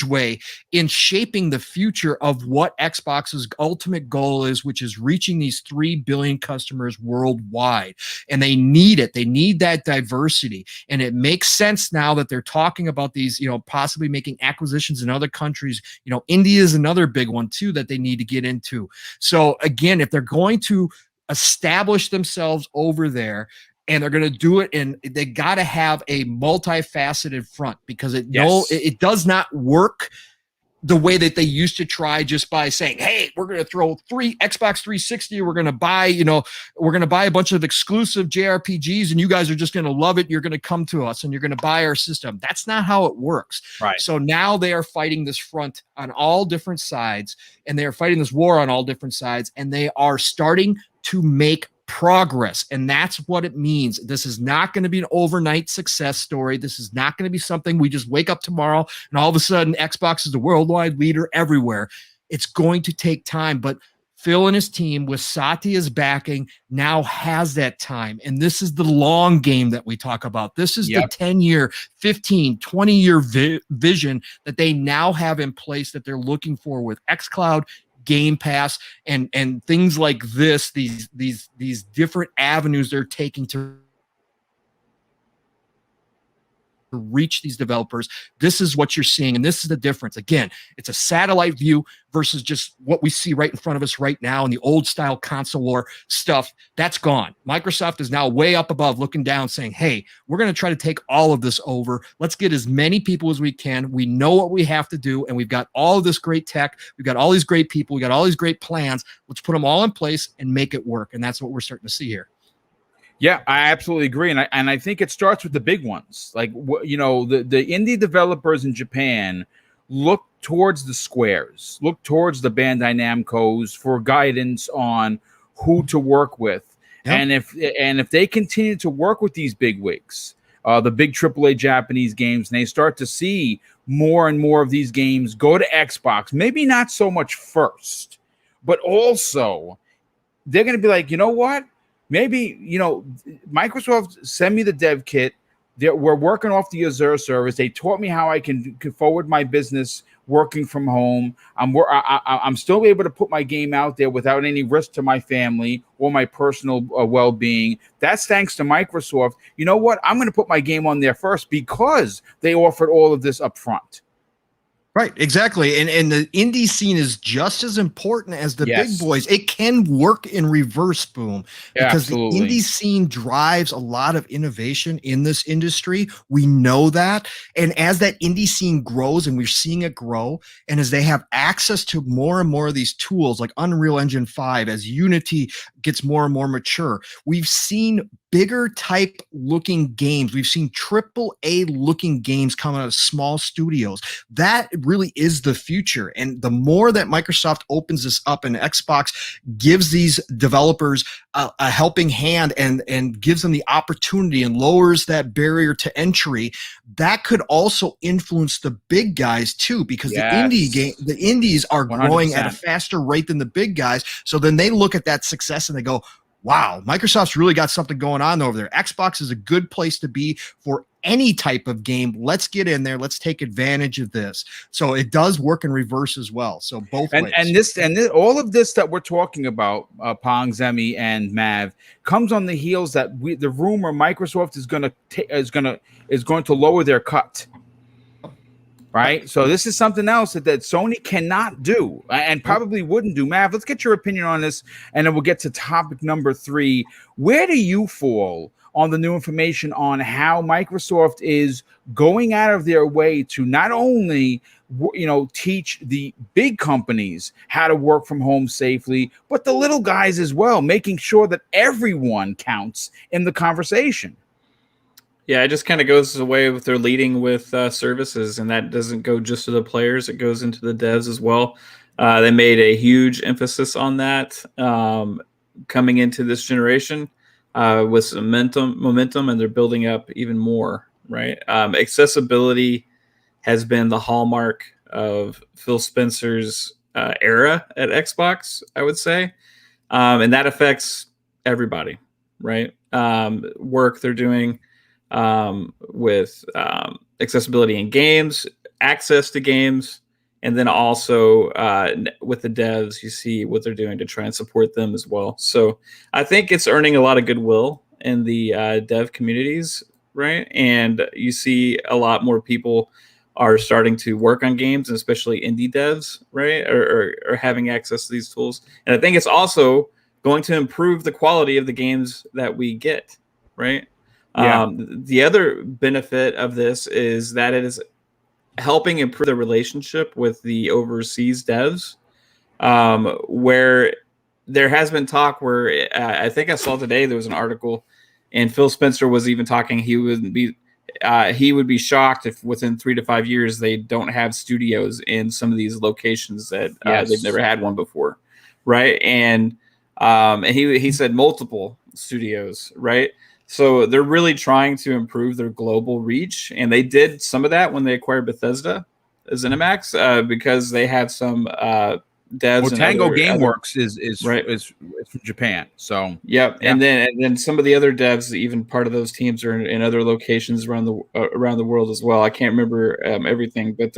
way in shaping the future of what Xbox's ultimate goal is, which is reaching these 3 billion customers worldwide. And they need it. They need that diversity. And it makes sense now that they're talking about these, possibly making acquisitions in other countries. India is another big one too that they need to get into. So again, if they're going to establish themselves over there, and they're going to do it, and they got to have a multifaceted front because it does not work the way that they used to try just by saying, hey, we're going to throw Xbox 360, we're going to buy, a bunch of exclusive JRPGs, and you guys are just going to love it. You're going to come to us and you're going to buy our system. That's not how it works. Right. So now they are fighting this front on all different sides, and they are fighting this war on all different sides, and they are starting to make progress. And that's what it means. This is not going to be an overnight success story. This is not going to be something we just wake up tomorrow and all of a sudden Xbox is the worldwide leader everywhere. It's going to take time, but Phil and his team with Satya's backing now has that time. And this is the long game that we talk about. This is the 10-year, 15, 20-year vision that they now have in place that they're looking for with xCloud, Game Pass, and things like this, these different avenues they're taking to reach these developers. This is what you're seeing, and this is the difference. Again, it's a satellite view versus just what we see right in front of us right now in the old style console war stuff. That's gone. Microsoft is now way up above looking down saying, hey, we're going to try to take all of this over. Let's get as many people as we can. We know what we have to do, and we've got all of this great tech. We've got all these great people. We got all these great plans. Let's put them all in place and make it work. And that's what we're starting to see here. Yeah, I absolutely agree, and I think it starts with the big ones. Like the indie developers in Japan look towards the Squares, look towards the Bandai Namcos for guidance on who to work with. Yeah. And if they continue to work with these big wigs, the big AAA Japanese games, and they start to see more and more of these games go to Xbox, maybe not so much first, but also they're going to be like, you know what? Maybe, Microsoft send me the dev kit. We're working off the Azure service. They taught me how I can forward my business working from home. I'm still able to put my game out there without any risk to my family or my personal well-being. That's thanks to Microsoft. You know what? I'm going to put my game on there first because they offered all of this up front. Right, exactly. And the indie scene is just as important as the Yes. big boys. It can work in reverse, Boom, because Absolutely. the indie scene drives a lot of innovation in this industry. We know that. And as that indie scene grows, and we're seeing it grow, and as they have access to more and more of these tools like Unreal Engine 5, as Unity gets more and more mature, we've seen bigger type looking games. We've seen AAA looking games come out of small studios. That really is the future. And the more that Microsoft opens this up and Xbox gives these developers a helping hand and gives them the opportunity and lowers that barrier to entry, that could also influence the big guys too, because the indies are 100%. growing at a faster rate than the big guys. So then they look at that success and they go, wow, Microsoft's really got something going on over there. Xbox is a good place to be for any type of game. Let's get in there. Let's take advantage of this. So it does work in reverse as well. So both ways. And this all of this that we're talking about, Pong, Zemi, and Mav, comes on the heels that the rumor Microsoft is going to lower their cut. Right, so this is something else that Sony cannot do and probably wouldn't do. Mav, let's get your opinion on this, and then we'll get to topic number 3. Where do you fall on the new information on how Microsoft is going out of their way to not only teach the big companies how to work from home safely, but the little guys as well, making sure that everyone counts in the conversation? Yeah, it just kind of goes away with their leading with services, and that doesn't go just to the players; it goes into the devs as well. They made a huge emphasis on that coming into this generation with some momentum, and they're building up even more. Right, accessibility has been the hallmark of Phil Spencer's era at Xbox, I would say, and that affects everybody. Right, work they're doing. With accessibility in games, access to games, and then also with the devs, you see what they're doing to try and support them as well. So I think it's earning a lot of goodwill in the dev communities, right? And you see a lot more people are starting to work on games, and especially indie devs, right? Or having access to these tools. And I think it's also going to improve the quality of the games that we get, right? Yeah. The other benefit of this is that it is helping improve the relationship with the overseas devs, where there has been talk where I think I saw today there was an article, and Phil Spencer was even talking he would be shocked if within 3 to 5 years they don't have studios in some of these locations that they've never had one before, right? And he said multiple studios, right? So they're really trying to improve their global reach, and they did some of that when they acquired Bethesda, ZeniMax, because they had some devs. Well, Tango Gameworks is from Japan, so yep. Yeah. And then some of the other devs, even part of those teams, are in other locations around the world as well. I can't remember everything, but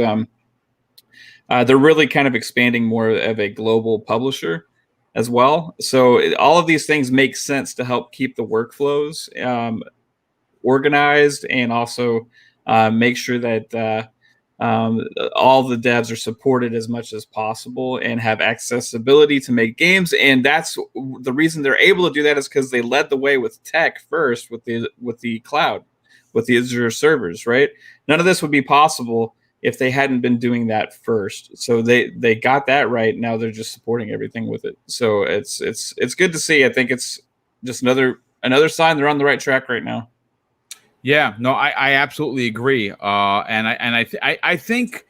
they're really kind of expanding more of a global publisher as well. So all of these things make sense to help keep the workflows organized, and also make sure that all the devs are supported as much as possible and have accessibility to make games. And that's the reason they're able to do that, is because they led the way with tech first, with the cloud, with the Azure servers, right? None of this would be possible if they hadn't been doing that first. So they got that right. Now they're just supporting everything with it. So it's good to see. I think it's just another sign they're on the right track right now. Yeah, no, I absolutely agree. And I think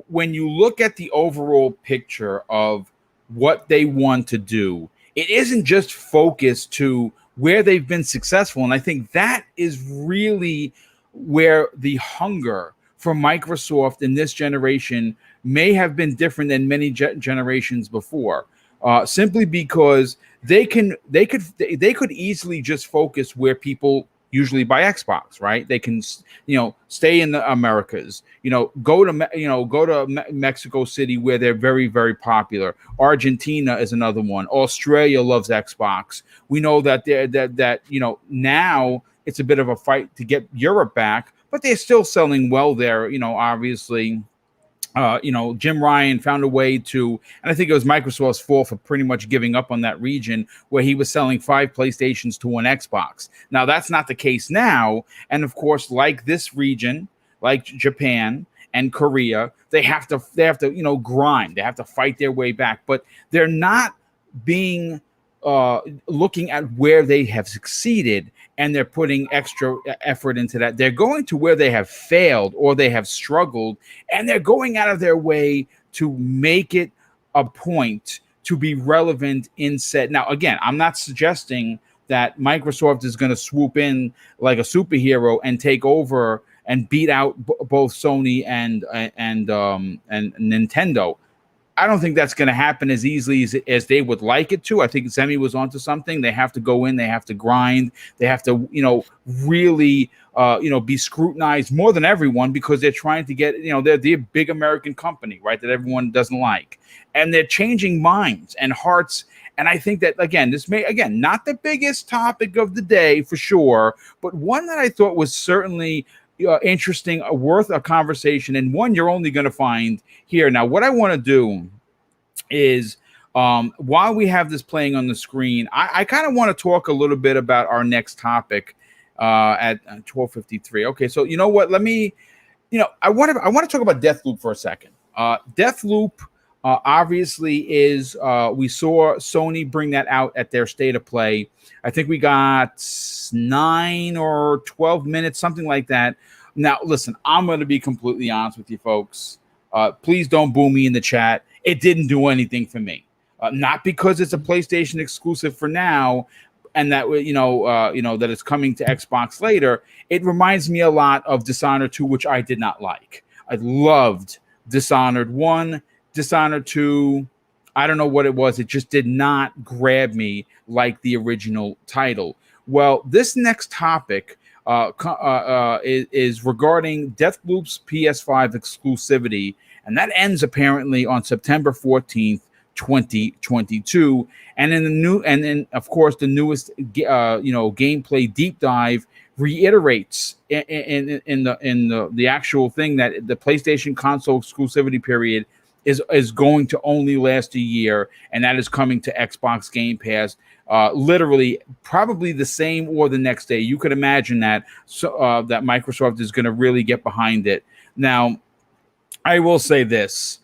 when you look at the overall picture of what they want to do, it isn't just focused to where they've been successful. And I think that is really where the hunger for Microsoft in this generation may have been different than many generations before, simply because they could easily just focus where people usually buy Xbox, right? They can, stay in the Americas, go to Mexico City, where they're very, very popular. Argentina is another one. Australia loves Xbox. We know that now it's a bit of a fight to get Europe back, but they're still selling well there. Obviously, Jim Ryan found a way to, and I think it was Microsoft's fault for pretty much giving up on that region, where he was selling 5 PlayStations to 1 Xbox. Now that's not the case now. And of course, like this region, like Japan and Korea, they have to grind. They have to fight their way back, but they're not being looking at where they have succeeded, and they're putting extra effort into that. They're going to where they have failed or they have struggled, and they're going out of their way to make it a point to be relevant in set. Now, again, I'm not suggesting that Microsoft is going to swoop in like a superhero and take over and beat out both Sony and Nintendo. I don't think that's going to happen as easily as they would like it to. I think Zemi was onto something. They have to go in, they have to grind, they have to, really, be scrutinized more than everyone, because they're trying to get, they're the big American company, right, that everyone doesn't like. And they're changing minds and hearts. And I think that, again, this may, not the biggest topic of the day for sure, but one that I thought was certainly interesting, worth a conversation, and one you're only going to find here. Now, what I want to do is, while we have this playing on the screen, I kind of want to talk a little bit about our next topic at 12:53. Okay, so you know what? Let me, I want to talk about Deathloop for a second. Deathloop obviously is, we saw Sony bring that out at their State of Play. I think we got 9 or 12 minutes, something like that. Now, listen, I'm going to be completely honest with you folks. Please don't boo me in the chat. It didn't do anything for me. Not because it's a PlayStation exclusive for now, and that that it's coming to Xbox later. It reminds me a lot of Dishonored 2, which I did not like. I loved Dishonored 1, Dishonored 2. I don't know what it was. It just did not grab me like the original title. Well, this next topic is regarding Deathloop's PS5 exclusivity, and that ends apparently on September 14th, 2022. And then of course the newest gameplay deep dive reiterates in the actual thing that the PlayStation console exclusivity period is going to only last a year, and that is coming to Xbox Game Pass literally probably the same or the next day. You could imagine that that Microsoft is going to really get behind it. Now, I will say this.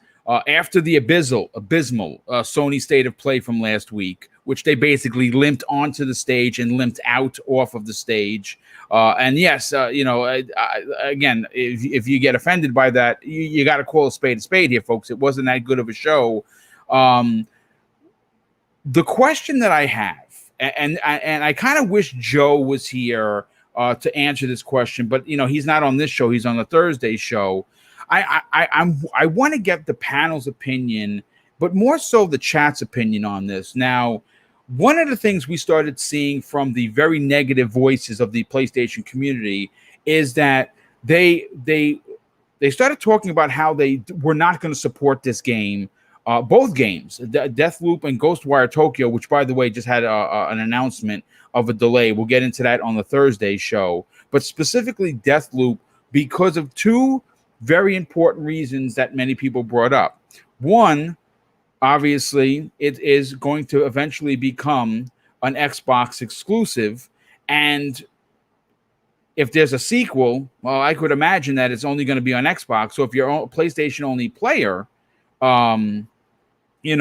After the abysmal Sony State of Play from last week, which they basically limped onto the stage and limped out off of the stage. And yes, again, if you get offended by that, you got to call a spade here, folks. It wasn't that good of a show. The question that I have, and I kind of wish Joe was here to answer this question, but he's not on this show. He's on the Thursday show. I want to get the panel's opinion, but more so the chat's opinion on this. Now, one of the things we started seeing from the very negative voices of the PlayStation community is that they started talking about how they were not going to support this game. Both games, Deathloop and Ghostwire Tokyo, which, by the way, just had an announcement of a delay. We'll get into that on the Thursday show. But specifically Deathloop, because of two very important reasons that many people brought up. One, obviously, it is going to eventually become an Xbox exclusive. And if there's a sequel, well, I could imagine that it's only going to be on Xbox. So if you're a PlayStation-only player, you're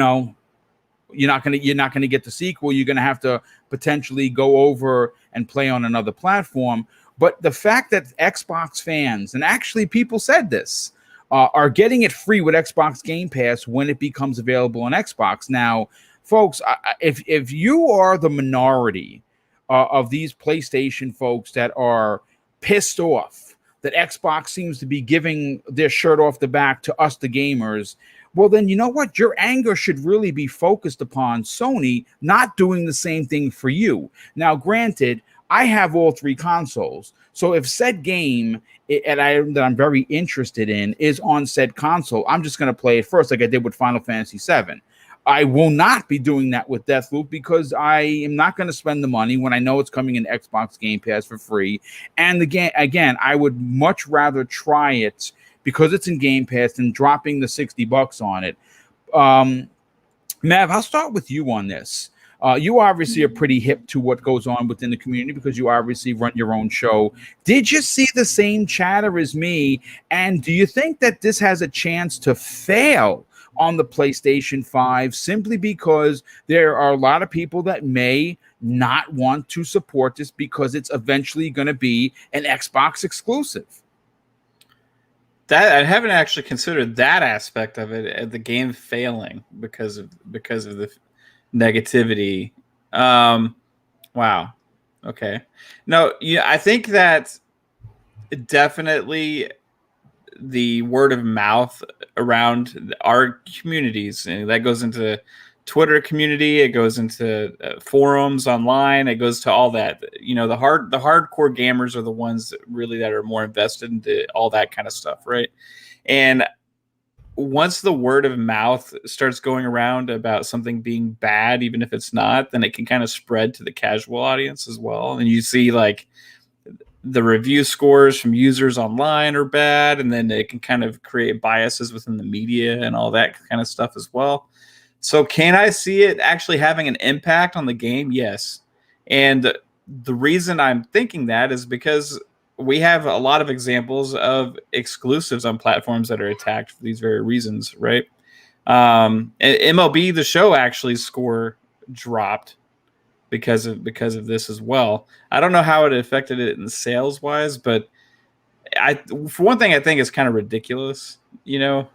not gonna get the sequel. You're gonna have to potentially go over and play on another platform. But the fact that Xbox fans, and actually people said this, are getting it free with Xbox Game Pass when it becomes available on Xbox. Now, folks, if you are the minority of these PlayStation folks that are pissed off that Xbox seems to be giving their shirt off the back to us, the gamers, well, then you know what? Your anger should really be focused upon Sony not doing the same thing for you. Now, granted, I have all three consoles. So if said game that I'm very interested in is on said console, I'm just going to play it first like I did with Final Fantasy VII. I will not be doing that with Deathloop because I am not going to spend the money when I know it's coming in Xbox Game Pass for free. And again, I would much rather try it because it's in Game Pass than dropping the $60 on it. Mav, I'll start with you on this. You obviously are pretty hip to what goes on within the community because you obviously run your own show. Did you see the same chatter as me? And do you think that this has a chance to fail on the PlayStation 5 simply because there are a lot of people that may not want to support this because it's eventually going to be an Xbox exclusive? That I haven't actually considered that aspect of it, the game failing because of the negativity. Wow. Okay. No, yeah, I think that definitely the word of mouth around our communities, and that goes into Twitter community, it goes into forums online, it goes to all that. You know, the hardcore gamers are the ones that are more invested into all that kind of stuff, right? And once the word of mouth starts going around about something being bad, even if it's not, then it can kind of spread to the casual audience as well. And you see like the review scores from users online are bad, and then it can kind of create biases within the media and all that kind of stuff as well. So can I see it actually having an impact on the game? Yes. And the reason I'm thinking that is because we have a lot of examples of exclusives on platforms that are attacked for these very reasons, right? MLB The Show actually score dropped because of this as well. I don't know how it affected it in sales wise, but for one thing, I think it's kind of ridiculous. You know,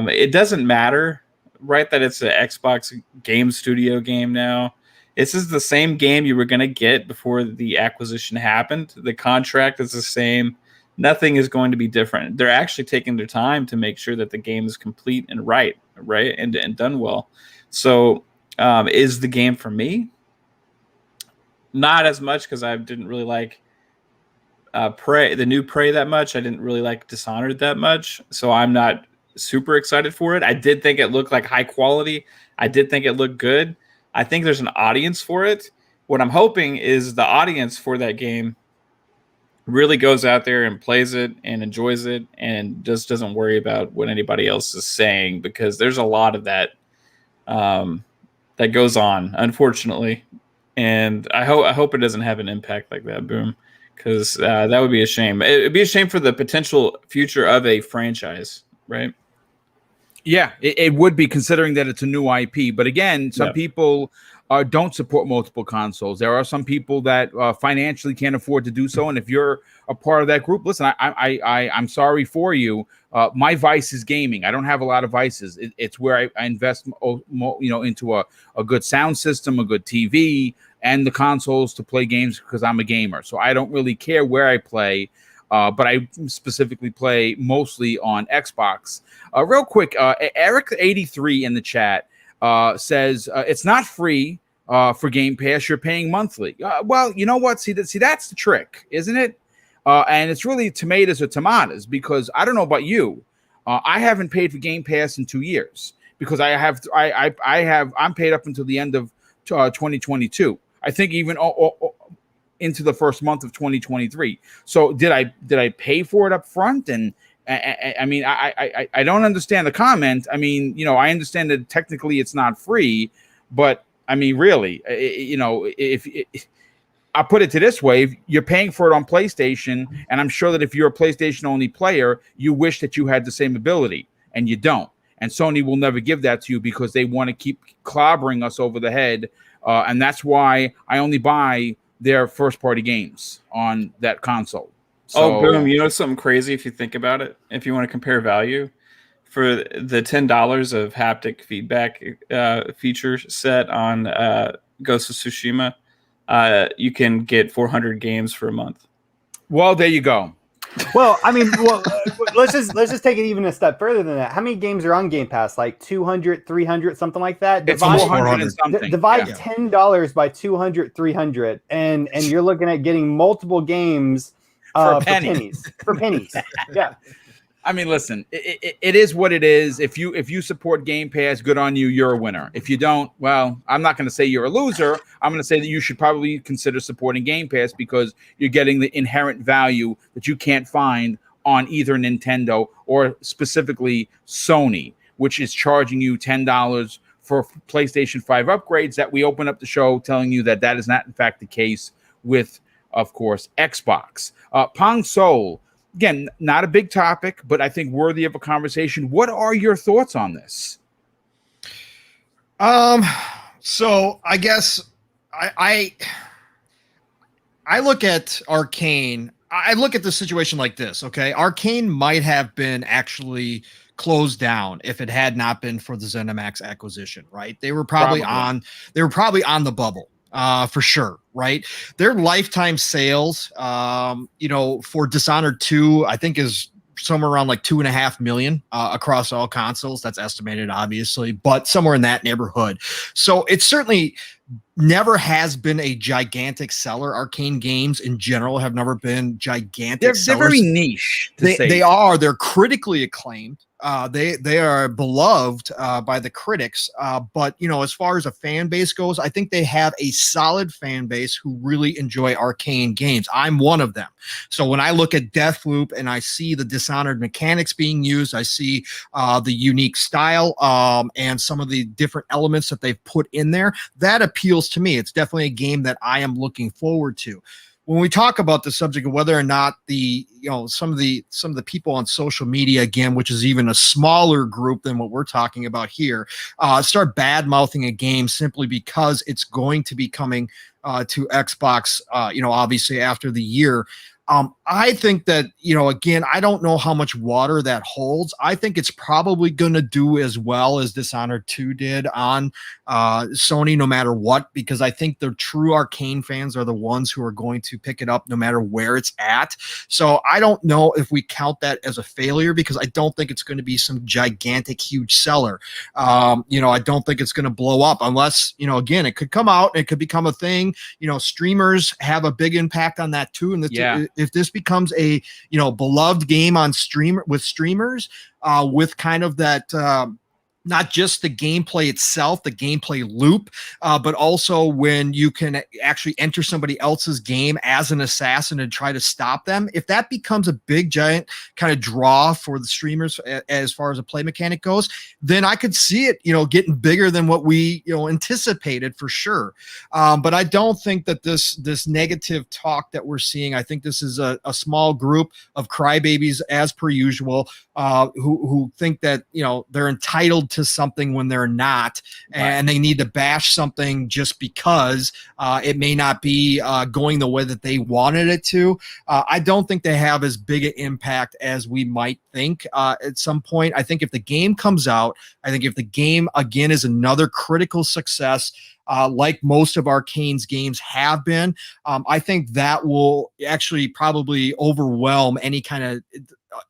it doesn't matter, right, that it's an Xbox Game Studio game now. This is the same game you were going to get before the acquisition happened. The contract is the same. Nothing is going to be different. They're actually taking their time to make sure that the game is complete and right, and done well. So, is the game for me? Not as much, because I didn't really like Prey, the new Prey, that much. I didn't really like Dishonored that much, so I'm not super excited for it. I did think it looked like high quality. I did think it looked good. I think there's an audience for it. What I'm hoping is the audience for that game really goes out there and plays it and enjoys it and just doesn't worry about what anybody else is saying, because there's a lot of that that goes on, unfortunately. And I hope it doesn't have an impact like that, Boom, because that would be a shame. It'd be a shame for the potential future of a franchise, right? Yeah, it would be, considering that it's a new IP. But again, some people don't support multiple consoles. There are some people that financially can't afford to do so. And if you're a part of that group, listen, I'm sorry for you. My vice is gaming. I don't have a lot of vices. It's where I invest, into a good sound system, a good TV, and the consoles to play games, because I'm a gamer. So I don't really care where I play. But I specifically play mostly on Xbox. Real quick, Eric83 in the chat says it's not free for Game Pass. You're paying monthly. Well, you know what? See, that's the trick, isn't it? And it's really tomatoes or tomatoes, because I don't know about you. I haven't paid for Game Pass in 2 years because I'm paid up until the end of 2022. I think even into the first month of 2023. So did I pay for it up front? And I mean, I don't understand the comment. I mean, I understand that technically it's not free, but I mean, really, if I'll put it to this way, if you're paying for it on PlayStation, and I'm sure that if you're a PlayStation only player, you wish that you had the same ability, and you don't. And Sony will never give that to you because they want to keep clobbering us over the head. And that's why I only buy their first-party games on that console. So, Boom! You know something crazy if you think about it. If you want to compare value, for the $10 of haptic feedback feature set on Ghost of Tsushima, you can get 400 games for a month. Well, there you go. Well, I mean, let's just take it even a step further than that. How many games are on Game Pass? Like 200, 300, something like that? It's 400 and something. Divide $10 by 200, 300, and you're looking at getting multiple games for pennies. For pennies. Yeah. I mean, listen, it is what it is. If you support Game Pass, good on you. You're a winner. If you don't, well, I'm not going to say you're a loser. I'm going to say that you should probably consider supporting Game Pass because you're getting the inherent value that you can't find on either Nintendo or specifically Sony, which is charging you $10 for PlayStation 5 upgrades that we open up the show telling you that is not, in fact, the case with, of course, Xbox. Pong Soul. Again, not a big topic, but I think worthy of a conversation. What are your thoughts on this? So I guess I look at Arcane. I look at the situation like this. Okay, Arcane might have been actually closed down if it had not been for the ZeniMax acquisition. Right? They were probably on the bubble. For sure, right? Their lifetime sales, for Dishonored 2, I think is somewhere around like 2.5 million across all consoles. That's estimated, obviously, but somewhere in that neighborhood. So it certainly never has been a gigantic seller. Arcane games in general have never been gigantic sellers. They're very niche. They're critically acclaimed. They are beloved by the critics, but as far as a fan base goes, I think they have a solid fan base who really enjoy Arcane games. I'm one of them. So when I look at Deathloop and I see the Dishonored mechanics being used, I see the unique style and some of the different elements that they've put in there, that appeals to me. It's definitely a game that I am looking forward to. When we talk about the subject of whether or not some of the people on social media, again, which is even a smaller group than what we're talking about here, start bad mouthing a game simply because it's going to be coming to Xbox, obviously after the year. I think that, again, I don't know how much water that holds. I think it's probably going to do as well as Dishonored 2 did on Sony, no matter what, because I think the true Arcane fans are the ones who are going to pick it up no matter where it's at. So I don't know if we count that as a failure because I don't think it's going to be some gigantic, huge seller. I don't think it's going to blow up unless, again, it could come out and it could become a thing. Streamers have a big impact on that too. And if this becomes a beloved game on streamers with kind of that not just the gameplay itself, the gameplay loop, but also when you can actually enter somebody else's game as an assassin and try to stop them. If that becomes a big, giant kind of draw for the streamers as far as a play mechanic goes, then I could see it, getting bigger than what we, anticipated for sure. But I don't think that this negative talk that we're seeing, I think this is a small group of crybabies as per usual, who think that, they're entitled to something when they're not, and they need to bash something just because it may not be going the way that they wanted it to. I don't think they have as big an impact as we might think at some point. I think if the game comes out, I think if the game again is another critical success, like most of Arcane's games have been, I think that will actually probably overwhelm any kind of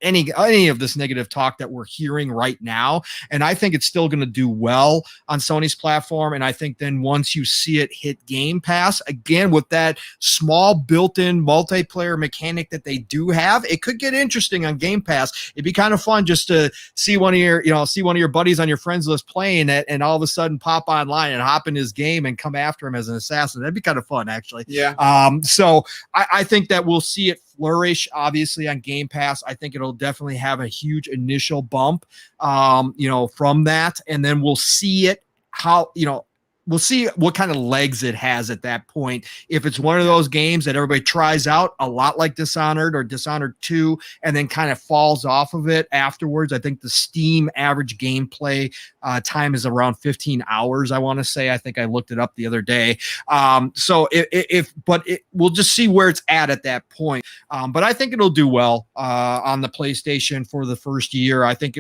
any of this negative talk that we're hearing right now. And I think it's still going to do well on Sony's platform. And I think then once you see it hit Game Pass, again, with that small built-in multiplayer mechanic that they do have, it could get interesting on Game Pass. It'd be kind of fun just to see one of your buddies on your friends list playing it and all of a sudden pop online and hop in his game and come after him as an assassin. That'd be kind of fun, actually. Yeah. So I think that we'll see it flourish, obviously, on Game Pass. I think it'll definitely have a huge initial bump, from that. And then we'll see it, we'll see what kind of legs it has at that point. If it's one of those games that everybody tries out, a lot like Dishonored or Dishonored 2, and then kind of falls off of it afterwards. I think the Steam average gameplay time is around 15 hours, I want to say. I think I looked it up the other day. So we'll just see where it's at that point. But I think it'll do well on the PlayStation for the first year. I think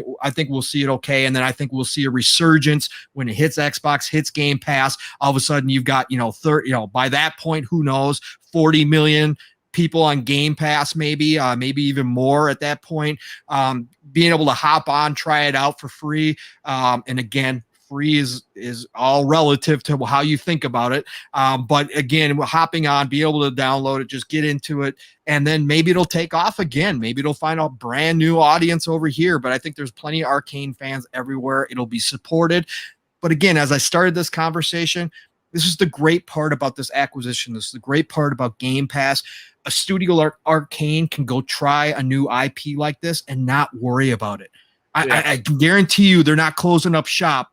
we'll see it okay, and then I think we'll see a resurgence when it hits Xbox, hits Game Pass. Pass, all of a sudden you've got, 30, by that point, who knows, 40 million people on Game Pass, maybe even more at that point. Being able to hop on, try it out for free. And again, free is all relative to how you think about it. But again, hopping on, be able to download it, just get into it, and then maybe it'll take off again. Maybe it'll find a brand new audience over here. But I think there's plenty of Arcane fans everywhere. It'll be supported. But again, as I started this conversation, this is the great part about this acquisition. This is the great part about Game Pass. A studio like Arcane can go try a new IP like this and not worry about it. I can guarantee you they're not closing up shop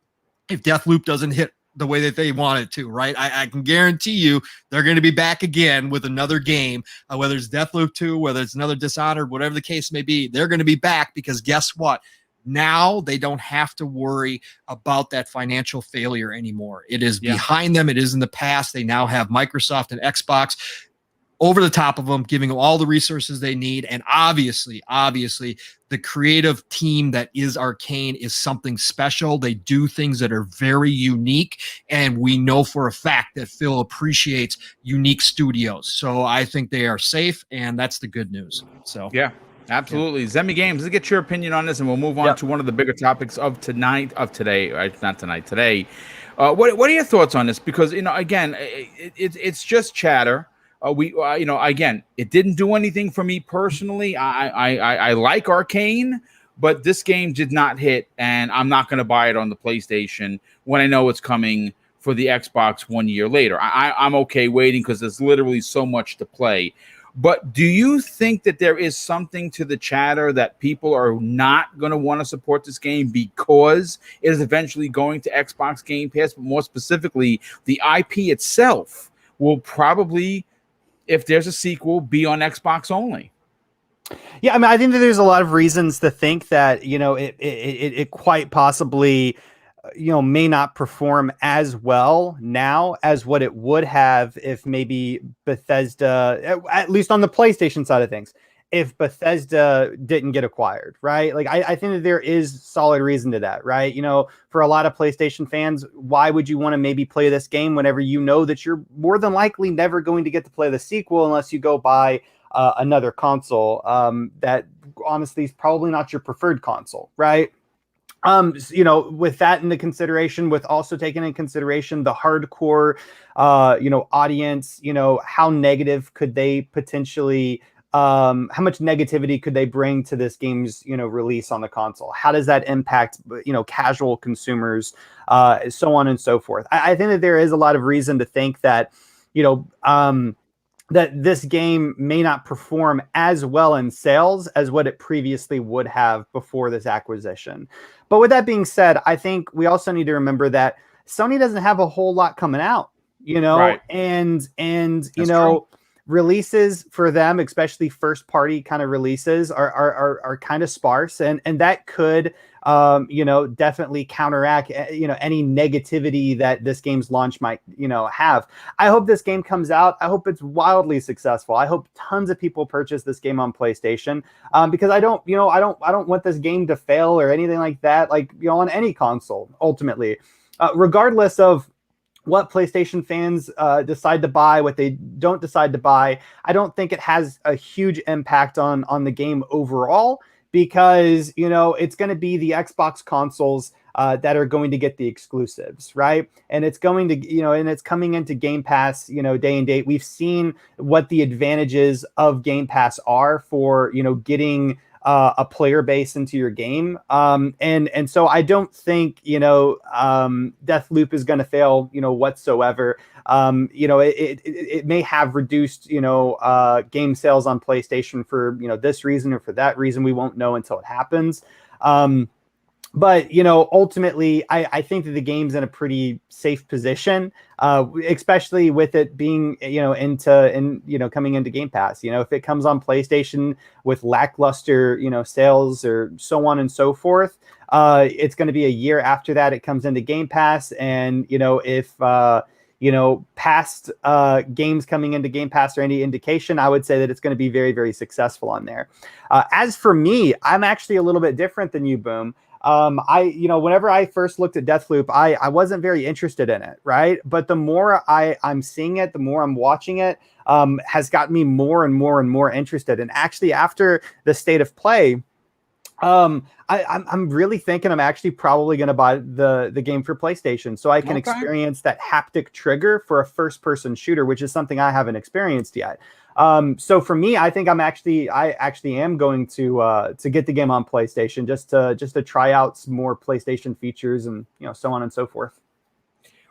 if Deathloop doesn't hit the way that they want it to, right? I can guarantee you they're going to be back again with another game, whether it's Deathloop 2, whether it's another Dishonored, whatever the case may be. They're going to be back because guess what? Now they don't have to worry about that financial failure anymore. It is behind them. It is in the past. They now have Microsoft and Xbox over the top of them, giving them all the resources they need. And obviously, the creative team that is Arcane is something special. They do things that are very unique. And we know for a fact that Phil appreciates unique studios. So I think they are safe, and that's the good news. So yeah. Absolutely. Zemi Games, let's get your opinion on this, and we'll move on to one of the bigger topics of today. Today. What are your thoughts on this? Because, again, it's just chatter. Again, it didn't do anything for me personally. I like Arcane, but this game did not hit, and I'm not going to buy it on the PlayStation when I know it's coming for the Xbox 1 year later. I'm okay waiting because there's literally so much to play. But do you think that there is something to the chatter that people are not going to want to support this game because it is eventually going to Xbox Game Pass, but more specifically, the IP itself will probably, if there's a sequel, be on Xbox only? Yeah, I mean, I think that there's a lot of reasons to think that, it quite possibly, may not perform as well now as what it would have if maybe Bethesda, at least on the PlayStation side of things, if Bethesda didn't get acquired, right? Like, I think that there is solid reason to that, right? For a lot of PlayStation fans, why would you want to maybe play this game whenever you know that you're more than likely never going to get to play the sequel unless you go buy another console that honestly is probably not your preferred console, right? With that into consideration, with also taking in consideration the hardcore, audience, how negative could they potentially, how much negativity could they bring to this game's, release on the console? How does that impact, casual consumers, so on and so forth? I think that there is a lot of reason to think that, that this game may not perform as well in sales as what it previously would have before this acquisition. But with that being said, I think we also need to remember that Sony doesn't have a whole lot coming out, Right. and That's true. Releases for them, especially first party kind of releases, are kind of sparse, and that could definitely counteract any negativity that this game's launch might have. I hope this game comes out. I hope it's wildly successful. I hope tons of people purchase this game on PlayStation, because I don't want this game to fail or anything like that, like on any console ultimately, regardless of what PlayStation fans decide to buy, what they don't decide to buy. I don't think it has a huge impact on the game overall, because it's going to be the Xbox consoles that are going to get the exclusives, right? And it's going to and it's coming into Game Pass day and date. We've seen what the advantages of Game Pass are for getting a player base into your game, and so I don't think Deathloop is going to fail whatsoever. It may have reduced game sales on PlayStation for this reason or for that reason. We won't know until it happens. But ultimately, I think that the game's in a pretty safe position, especially with it being coming into Game Pass. If it comes on PlayStation with lackluster sales or so on and so forth, it's going to be a year after that it comes into Game Pass, and if past games coming into Game Pass are any indication, I would say that it's going to be very, very successful on there. As for me, I'm actually a little bit different than you, Boom. Whenever I first looked at Deathloop, I wasn't very interested in it, right? But the more I'm seeing it, the more I'm watching it, has gotten me more and more and more interested. And actually, after the state of play, I'm really thinking I'm actually probably going to buy the game for PlayStation so I can experience that haptic trigger for a first-person shooter, which is something I haven't experienced yet. So for me, I think I actually am going to get the game on PlayStation just to try out some more PlayStation features and so on and so forth.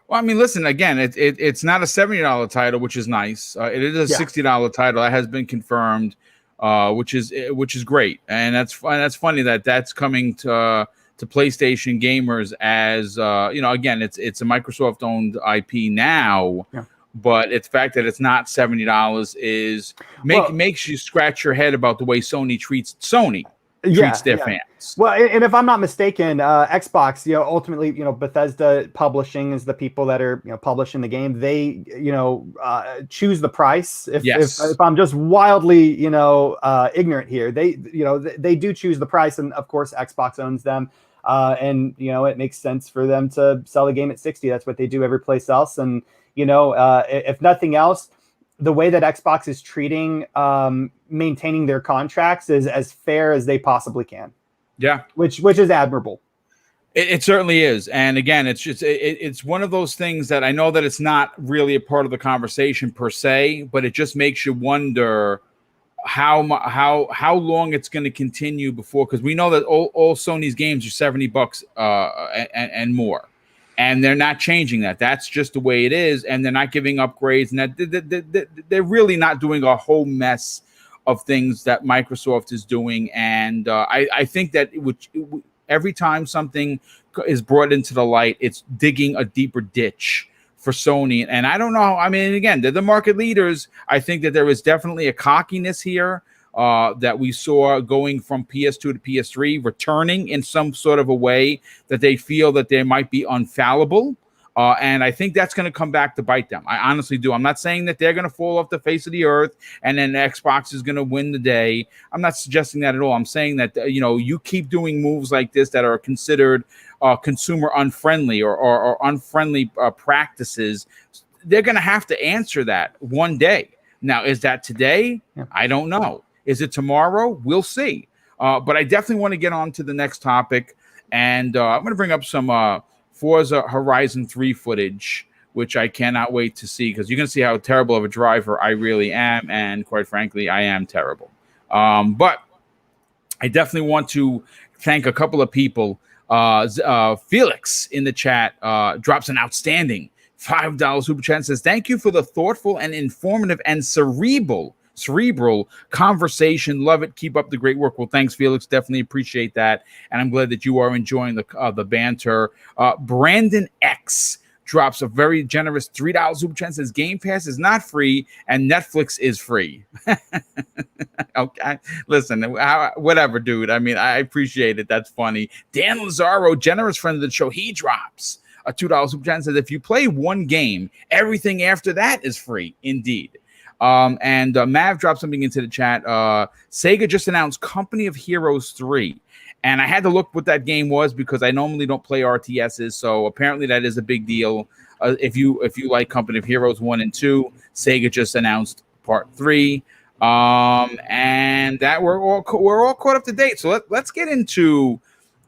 Well, I mean, listen, again, it's not a $70 title, which is nice. It is a $60 title that has been confirmed. Which is great, and that's funny that's coming to PlayStation gamers as again it's a Microsoft owned IP now, but it's the fact that it's not $70 makes you scratch your head about the way Sony treats their fans. Well, and if I'm not mistaken, Xbox, ultimately, Bethesda Publishing is the people that are, publishing the game. They, choose the price. If I'm just wildly, ignorant here, they do choose the price, and of course, Xbox owns them. And it makes sense for them to sell the game at 60. That's what they do every place else. And if nothing else, the way that Xbox is treating maintaining their contracts is as fair as they possibly can. Yeah, which is admirable. It certainly is. And again, it's one of those things that I know that it's not really a part of the conversation per se, but it just makes you wonder how long it's going to continue before, because we know that all Sony's games are $70 and more. And they're not changing that. That's just the way it is. And they're not giving upgrades. And that they're really not doing a whole mess of things that Microsoft is doing. And I think that every time something is brought into the light, it's digging a deeper ditch for Sony. And I don't know. I mean, again, they're the market leaders. I think that there is definitely a cockiness here that we saw going from PS2 to PS3, returning in some sort of a way that they feel that they might be infallible. And I think that's going to come back to bite them. I honestly do. I'm not saying that they're going to fall off the face of the earth and then Xbox is going to win the day. I'm not suggesting that at all. I'm saying that, you keep doing moves like this that are considered consumer unfriendly or unfriendly practices. They're going to have to answer that one day. Now, is that today? Yeah. I don't know. Is it tomorrow? We'll see. But I definitely want to get on to the next topic. And I'm going to bring up some Forza Horizon 3 footage, which I cannot wait to see, because you're going to see how terrible of a driver I really am. And quite frankly, I am terrible. But I definitely want to thank a couple of people. Felix in the chat drops an outstanding $5 super chat and says, thank you for the thoughtful and informative and cerebral conversation. Love it. Keep up the great work. Well, thanks, Felix. Definitely appreciate that. And I'm glad that you are enjoying the banter. Brandon X drops a very generous $3 super chat and says, Game Pass is not free and Netflix is free. Okay. Listen, whatever, dude. I mean, I appreciate it. That's funny. Dan Lazaro, generous friend of the show, he drops a $2 super chat and says, if you play one game, everything after that is free. Indeed. And Mav dropped something into the chat. Sega just announced Company of Heroes 3. And I had to look what that game was because I normally don't play RTSs. So apparently that is a big deal. If you like Company of Heroes 1 and 2, Sega just announced Part 3. And that we're all caught up to date. So let's get into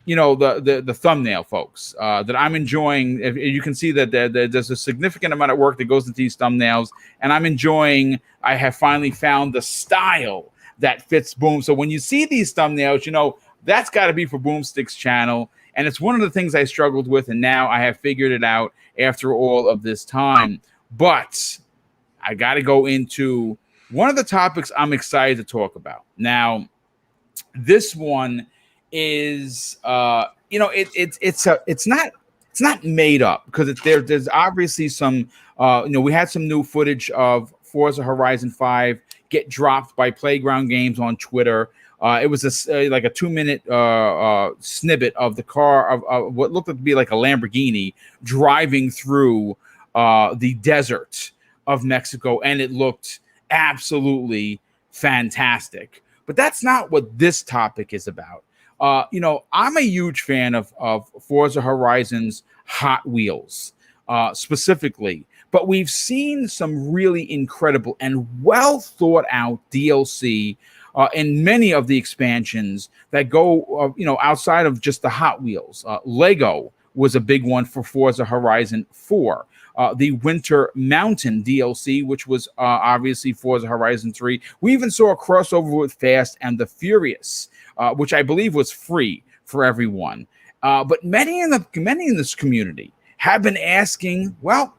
the thumbnail, folks, that I'm enjoying. If you can see that there's a significant amount of work that goes into these thumbnails, and I'm enjoying. I have finally found the style that fits Boom. So when you see these thumbnails, that's got to be for Boomstick's channel, and it's one of the things I struggled with, and now I have figured it out after all of this time. But I got to go into one of the topics I'm excited to talk about. Now, this one is it's not made up, because there's obviously some we had some new footage of Forza Horizon 5 get dropped by Playground Games on Twitter. It was like a 2-minute snippet of the car of what looked to be like a Lamborghini driving through the desert of Mexico, and it looked absolutely fantastic. But that's not what this topic is about. I'm a huge fan of Forza Horizon's Hot Wheels, specifically. But we've seen some really incredible and well thought out DLC in many of the expansions that go, outside of just the Hot Wheels. Lego was a big one for Forza Horizon 4. The Winter Mountain DLC, which was obviously Forza Horizon 3. We even saw a crossover with Fast and the Furious, which I believe was free for everyone. But many in this community have been asking, well,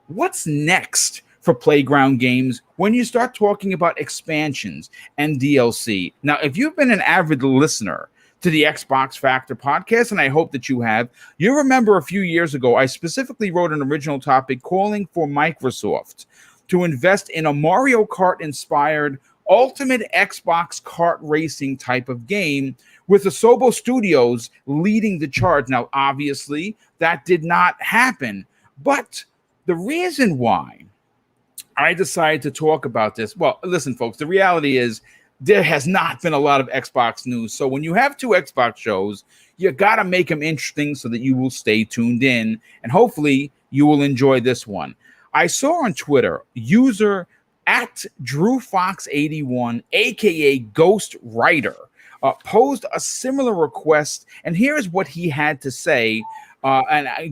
what's next for Playground Games when you start talking about expansions and DLC? Now, if you've been an avid listener to the Xbox Factor podcast, and I hope that you have, you remember a few years ago, I specifically wrote an original topic calling for Microsoft to invest in a Mario Kart inspired ultimate Xbox kart racing type of game, with Asobo Studios leading the charge. Now, obviously, that did not happen, but the reason why I decided to talk about this, well, listen, folks, the reality is there has not been a lot of Xbox news. So when you have two Xbox shows, you got to make them interesting so that you will stay tuned in, and hopefully you will enjoy this one. I saw on Twitter, user at DrewFox81, aka Ghost Writer, posed a similar request, and here's what he had to say.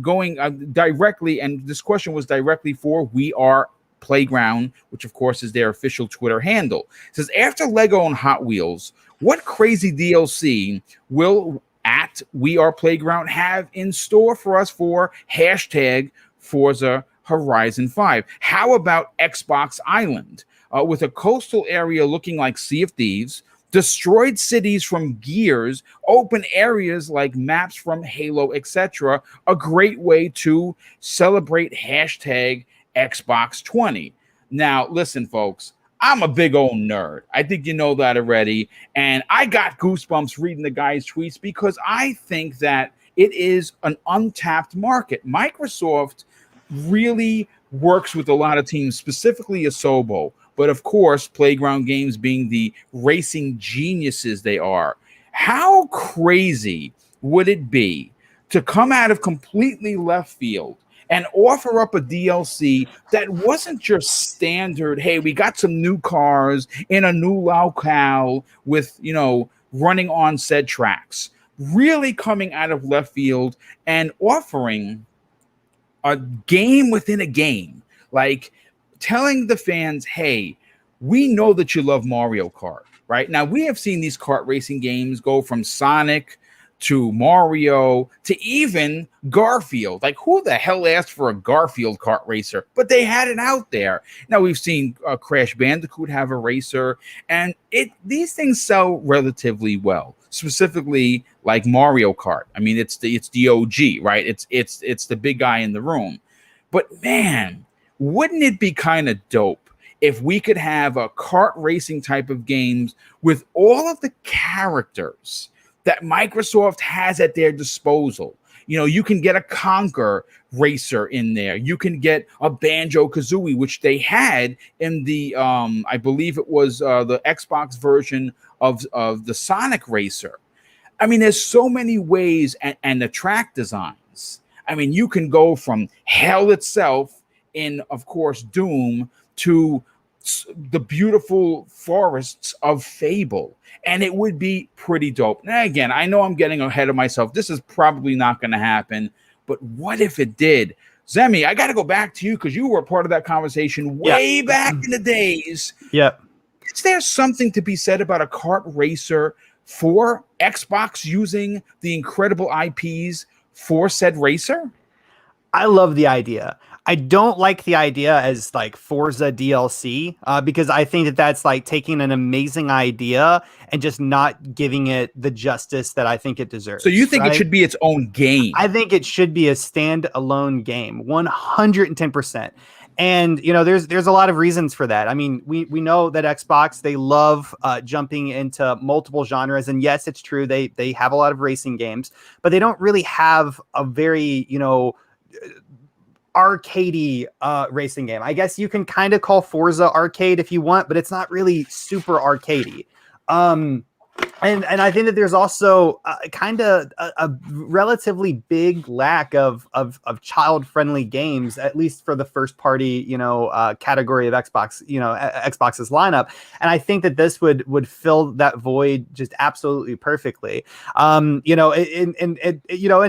Going directly, and this question was directly for We Are Playground, which of course is their official Twitter handle. It says, after Lego and Hot Wheels, what crazy DLC will at We Are Playground have in store for us for hashtag Forza Horizon 5? How about Xbox Island, with a coastal area looking like Sea of Thieves, destroyed cities from Gears, open areas like maps from Halo, etc. A great way to celebrate hashtag Xbox 20. Now, listen, folks, I'm a big old nerd. I think you know that already. And I got goosebumps reading the guy's tweets because I think that it is an untapped market. Microsoft really works with a lot of teams, specifically Asobo, but of course, Playground Games being the racing geniuses they are. How crazy would it be to come out of completely left field and offer up a DLC that wasn't just standard, hey, we got some new cars in a new locale with, running on said tracks, really coming out of left field and offering a game within a game, like telling the fans, hey, we know that you love Mario Kart, right? Now, we have seen these kart racing games go from Sonic to Mario to even Garfield. Like, who the hell asked for a Garfield kart racer? But they had it out there. Now, we've seen Crash Bandicoot have a racer, and these things sell relatively well, specifically like Mario Kart. I mean, it's the OG, right? It's the big guy in the room. But man, wouldn't it be kind of dope if we could have a kart racing type of games with all of the characters that Microsoft has at their disposal? You can get a Conker racer in there. You can get a Banjo-Kazooie, which they had in the, I believe it was the Xbox version of the Sonic Racer. I mean, there's so many ways, and the track designs. I mean, you can go from hell itself in, of course, Doom to the beautiful forests of Fable, and it would be pretty dope. Now, again, I know I'm getting ahead of myself. This is probably not going to happen, but what if it did? Zemi, I got to go back to you because you were a part of that conversation way back in the days. Yep. Is there something to be said about a kart racer for Xbox using the incredible IPs for said racer? I love the idea. I don't like the idea as like Forza DLC because I think that that's like taking an amazing idea and just not giving it the justice that I think it deserves. So you think it should be its own game? I think it should be a standalone game, 110%. And there's a lot of reasons for that. I mean, we know that Xbox, they love jumping into multiple genres, and yes, it's true they have a lot of racing games, but they don't really have a very arcadey racing game. I guess you can kind of call Forza arcade if you want, but it's not really super arcadey. And I think that there's also kind of a relatively big lack of child friendly games, at least for the first party, category of Xbox, Xbox's lineup. And I think that this would fill that void just absolutely perfectly. In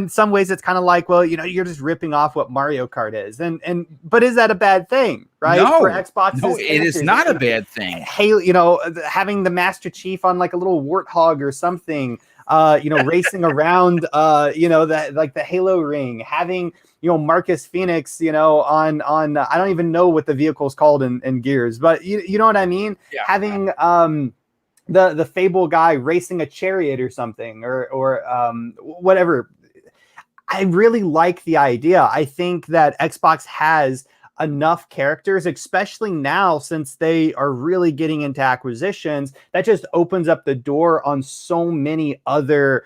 some ways it's kind of like, well, you're just ripping off what Mario Kart is, but is that a bad thing? Right? No, for Xbox's no, it is not a bad thing. Hey, having the Master Chief on like a little warthog or something, racing around, that like the Halo ring, having Marcus Phoenix, on I don't even know what the vehicle's called in Gears, but you know what I mean? Yeah. Having the Fable guy racing a chariot or something, or whatever. I really like the idea. I think that Xbox has enough characters, especially now since they are really getting into acquisitions, that just opens up the door on so many other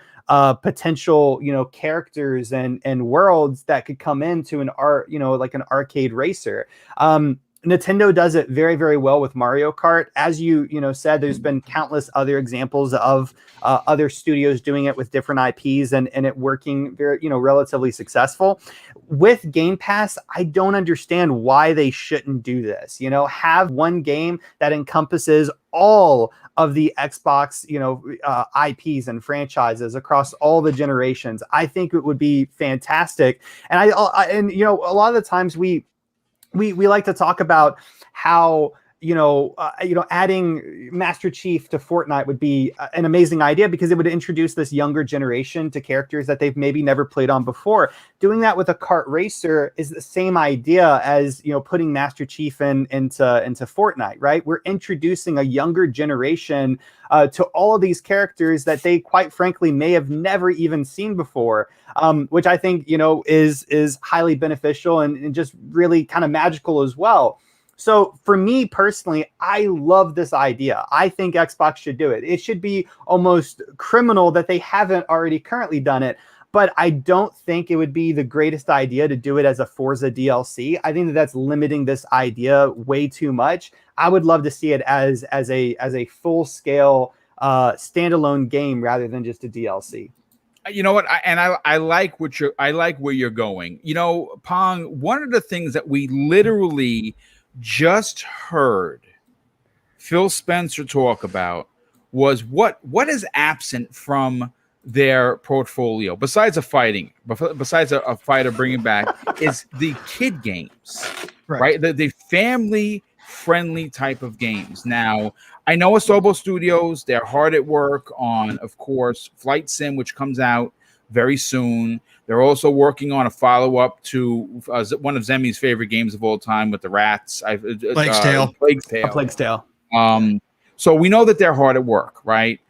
potential characters and worlds that could come into an like an arcade racer. Nintendo does it very, very well with Mario Kart. As you said, there's been countless other examples of other studios doing it with different IPs and it working very, relatively successful. With Game Pass, I don't understand why they shouldn't do this. Have one game that encompasses all of the Xbox, IPs and franchises across all the generations. I think it would be fantastic. And a lot of the times we like to talk about how adding Master Chief to Fortnite would be an amazing idea because it would introduce this younger generation to characters that they've maybe never played on before. Doing that with a Kart Racer is the same idea as putting Master Chief into Fortnite, right? We're introducing a younger generation to all of these characters that they quite frankly may have never even seen before, which I think is highly beneficial and just really kind of magical as well. So for me personally, I love this idea. I think Xbox should do it. It should be almost criminal that they haven't already currently done it. But I don't think it would be the greatest idea to do it as a Forza DLC. I think that's limiting this idea way too much. I would love to see it as a full scale standalone game rather than just a DLC. You know what? I like where you're going. Pong, one of the things that we literally just heard Phil Spencer talk about was what is absent from their portfolio besides a fighter bringing back is the kid games, right? The family friendly type of games. Now, I know Asobo Studios, they're hard at work on, of course, Flight Sim, which comes out very soon. They're also working on a follow-up to one of Zemi's favorite games of all time with the rats. Plague's Tale. Plague's Tale. So we know that they're hard at work, right?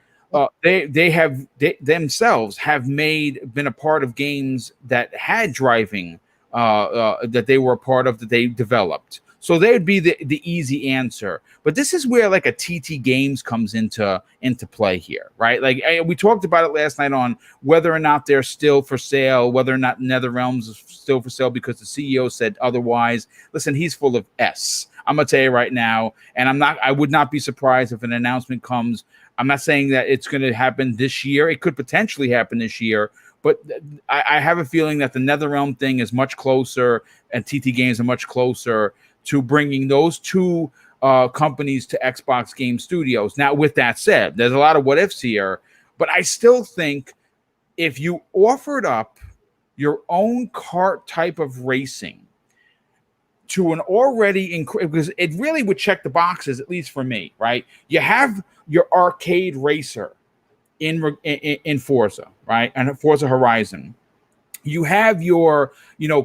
They themselves have been a part of games that had driving that they were a part of, that they developed. So they would be the easy answer. But this is where like a TT Games comes into play here, right? Like we talked about it last night on whether or not they're still for sale, whether or not NetherRealms is still for sale because the CEO said otherwise. Listen, he's full of S. I'm gonna tell you right now, and I would not be surprised if an announcement comes. I'm not saying that it's going to happen this year. It could potentially happen this year, but I have a feeling that the NetherRealm thing is much closer, and TT Games are much closer to bringing those two companies to Xbox Game Studios. Now, with that said, there's a lot of what ifs here, but I still think if you offered up your own kart type of racing to an already because it really would check the boxes, at least for me, right? You have your arcade racer in Forza, right? And Forza Horizon. You have your,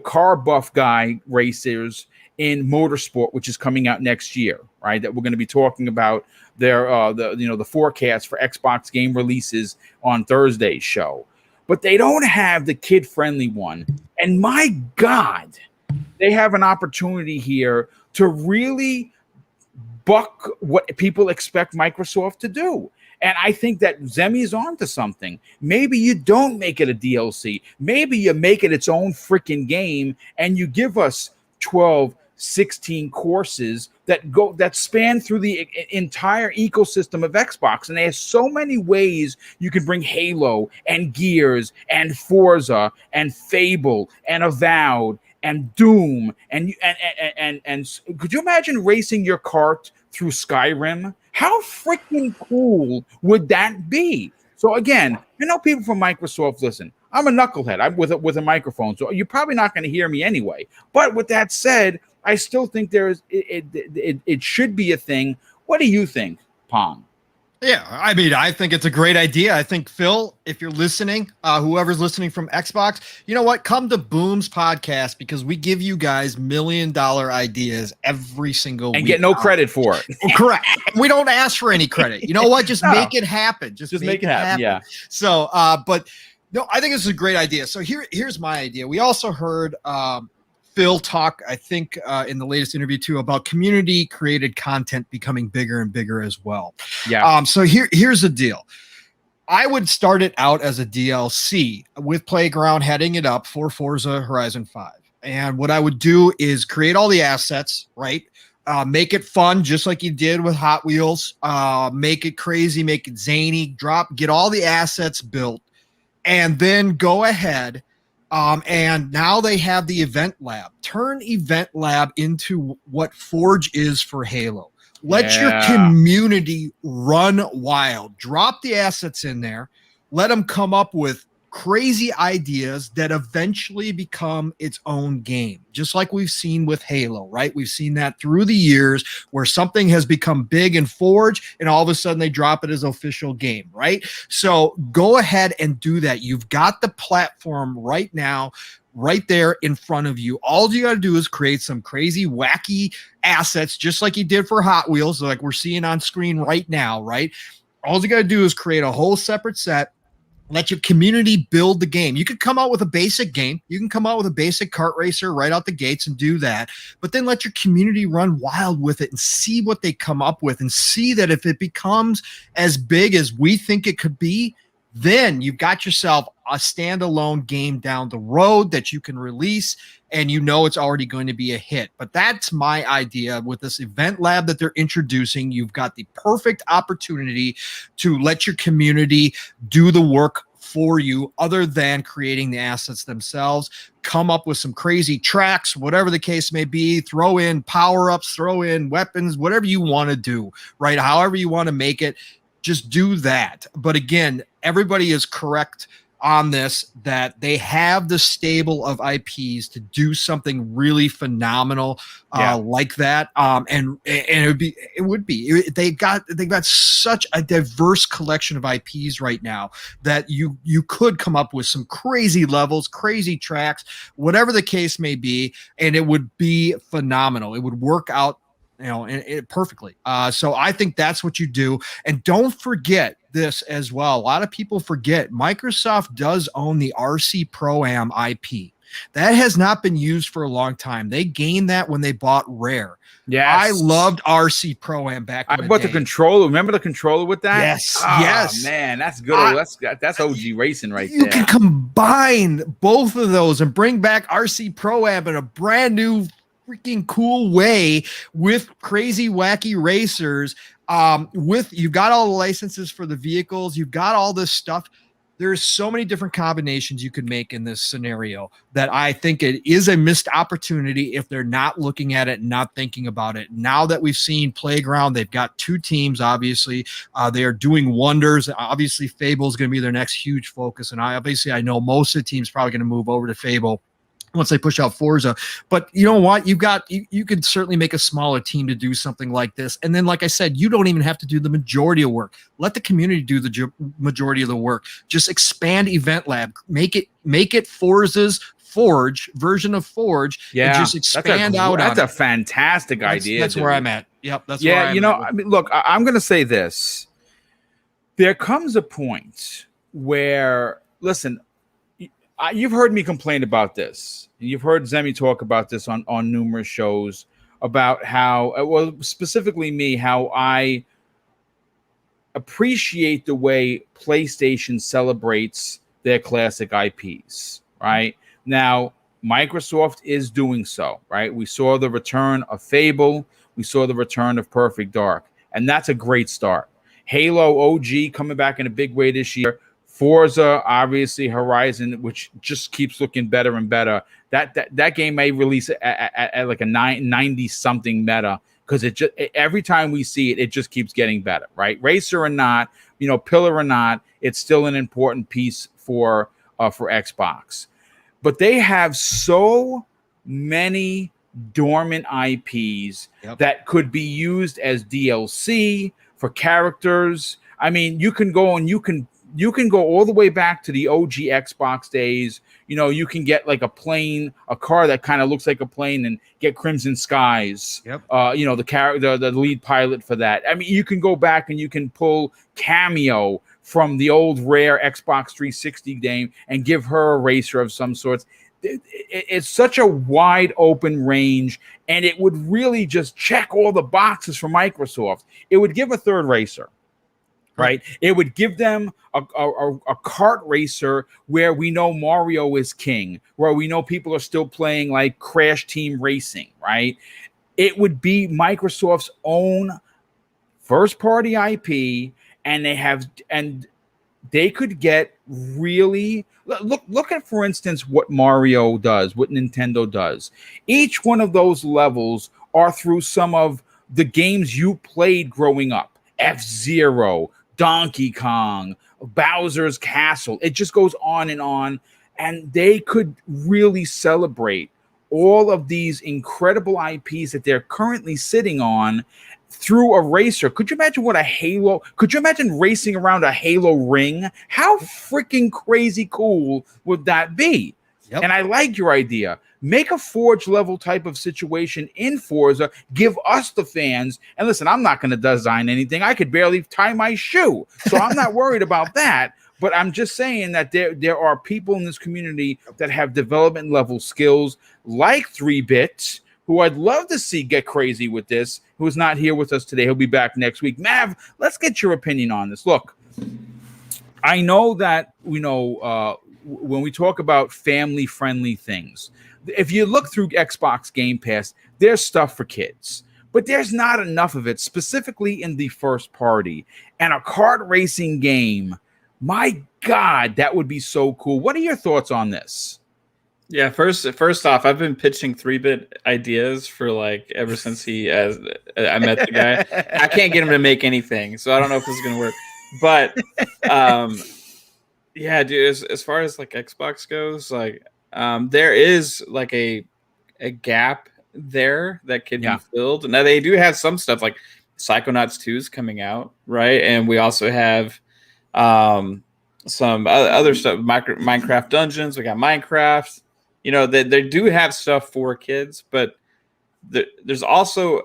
car buff guy racers in Motorsport, which is coming out next year, right? That we're going to be talking about their the forecast for Xbox game releases on Thursday's show. But they don't have the kid-friendly one. And my God, they have an opportunity here to really buck what people expect Microsoft to do. And I think that Zemi's onto something. Maybe you don't make it a DLC. Maybe you make it its own freaking game and you give us 12 16 courses that span through the entire ecosystem of Xbox, and there's so many ways you can bring Halo and Gears and Forza and Fable and Avowed and Doom and could you imagine racing your kart through Skyrim? How freaking cool would that be? So again, I know people from Microsoft listen. I'm a knucklehead. I'm with a microphone, so you're probably not going to hear me anyway. But with that said, I still think it should be a thing. What do you think, Pong? Yeah, I mean, I think it's a great idea. I think, Phil, if you're listening, whoever's listening from Xbox, you know what? Come to Boom's podcast, because we give you guys $1 million ideas every single week. And get no credit for it. Correct. We don't ask for any credit. You know what? Just make it happen. Just make it happen. Yeah. So, but no, I think this is a great idea. So here's my idea. We also heard Phil talk, I think, in the latest interview too, about community created content becoming bigger and bigger as well. Yeah. So here's the deal. I would start it out as a DLC with Playground heading it up for Forza Horizon 5. And what I would do is create all the assets, right? Make it fun, just like you did with Hot Wheels. Make it crazy, make it zany, get all the assets built, and then go ahead. And now they have the Event Lab. Turn Event Lab into what Forge is for Halo. Let your community run wild. Drop the assets in there. Let them come up with crazy ideas that eventually become its own game, just like we've seen with Halo, right? We've seen that through the years where something has become big in Forge and all of a sudden they drop it as official game, right? So go ahead and do that. You've got the platform right now, right there in front of you. All you got to do is create some crazy, wacky assets, just like you did for Hot Wheels, like we're seeing on screen right now, right? All you got to do is create a whole separate set. Let your community build the game. You could come out with a basic game. You can come out with a basic kart racer right out the gates and do that. But then let your community run wild with it and see what they come up with, and see that if it becomes as big as we think it could be, then you've got yourself a standalone game down the road that you can release, and you know it's already going to be a hit. But that's my idea with this Event Lab that they're introducing. You've got the perfect opportunity to let your community do the work for you, other than creating the assets themselves. Come up with some crazy tracks, whatever the case may be. Throw in power-ups, throw in weapons, whatever you want to do, right? However you want to make it, just do that. But again, everybody is correct on this, that they have the stable of IPs to do something really phenomenal like that. And it would be they've got such a diverse collection of IPs right now that you could come up with some crazy levels, crazy tracks, whatever the case may be, and it would be phenomenal. It would work out, you know, perfectly. So I think that's what you do. And don't forget this as well. A lot of people forget Microsoft does own the RC Pro-Am IP. That has not been used for a long time. They gained that when they bought Rare. Yes. I loved RC Pro-Am back in the day. I bought the controller. Remember the controller with that? Yes. Yes. Man, that's good. That's OG racing right there. You can combine both of those and bring back RC Pro-Am in a brand new freaking cool way with crazy wacky racers. You've got all the licenses for the vehicles, you've got all this stuff. There's so many different combinations you could make in this scenario that I think it is a missed opportunity if they're not looking at it and not thinking about it. Now that we've seen Playground, they've got two teams, obviously. They are doing wonders. Obviously, Fable is going to be their next huge focus. And I know most of the team's probably going to move over to Fable once they push out Forza. But you know what? You could certainly make a smaller team to do something like this. And then, like I said, you don't even have to do the majority of work. Let the community do the majority of the work. Just expand Event Lab. Make it Forza's Forge version of Forge. Yeah, and just expand out. That's a fantastic idea. That's where I'm at. Yep. That's where I'm at. I mean, look, I'm going to say this. There comes a point where, listen, you've heard me complain about this. You've heard Zemi talk about this on numerous shows about how, well, specifically me, how I appreciate the way PlayStation celebrates their classic IPs, right? Now, Microsoft is doing so, right? We saw the return of Fable. We saw the return of Perfect Dark. And that's a great start. Halo OG coming back in a big way this year. Forza, obviously, Horizon, which just keeps looking better and better. That game may release at like a 90-something meta, because every time we see it, it just keeps getting better, right? Racer or not, pillar or not, it's still an important piece for Xbox. But they have so many dormant IPs that could be used as DLC for characters. I mean, you can go all the way back to the OG Xbox days. You can get like a car that kind of looks like a plane, and get Crimson Skies. The lead pilot for that. I mean, you can go back and you can pull Cameo from the old rare Xbox 360 game and give her a racer of some sorts. It's such a wide open range, and it would really just check all the boxes for Microsoft. It would give a third racer, right? It would give them a kart racer where we know Mario is king, where we know people are still playing like Crash Team Racing, right? It would be Microsoft's own first party IP, and they could get really look at, for instance, what Mario does, what Nintendo does. Each one of those levels are through some of the games you played growing up. F-Zero, Donkey Kong, Bowser's Castle. It just goes on, and they could really celebrate all of these incredible IPs that they're currently sitting on through a racer. Could you imagine could you imagine racing around a Halo ring? How freaking crazy cool would that be? Yep. And I like your idea. Make a Forge level type of situation in Forza. Give us the fans. And listen, I'm not going to design anything. I could barely tie my shoe. So I'm not worried about that. But I'm just saying that there are people in this community that have development level skills like 3-Bit, who I'd love to see get crazy with this, who's not here with us today. He'll be back next week. Mav, let's get your opinion on this. Look, I know that, when we talk about family-friendly things, if you look through Xbox Game Pass, there's stuff for kids, but there's not enough of it, specifically in the first party. And a kart racing game, my God, that would be so cool. What are your thoughts on this? Yeah, first off, I've been pitching 3-Bit ideas for ever since I met the guy. I can't get him to make anything, so I don't know if this is gonna work. But yeah, dude, as far as Xbox goes, there is a gap there that can be filled. Now they do have some stuff like Psychonauts 2 is coming out, right? And we also have some other stuff, Minecraft Dungeons. We got Minecraft. They do have stuff for kids, but there's also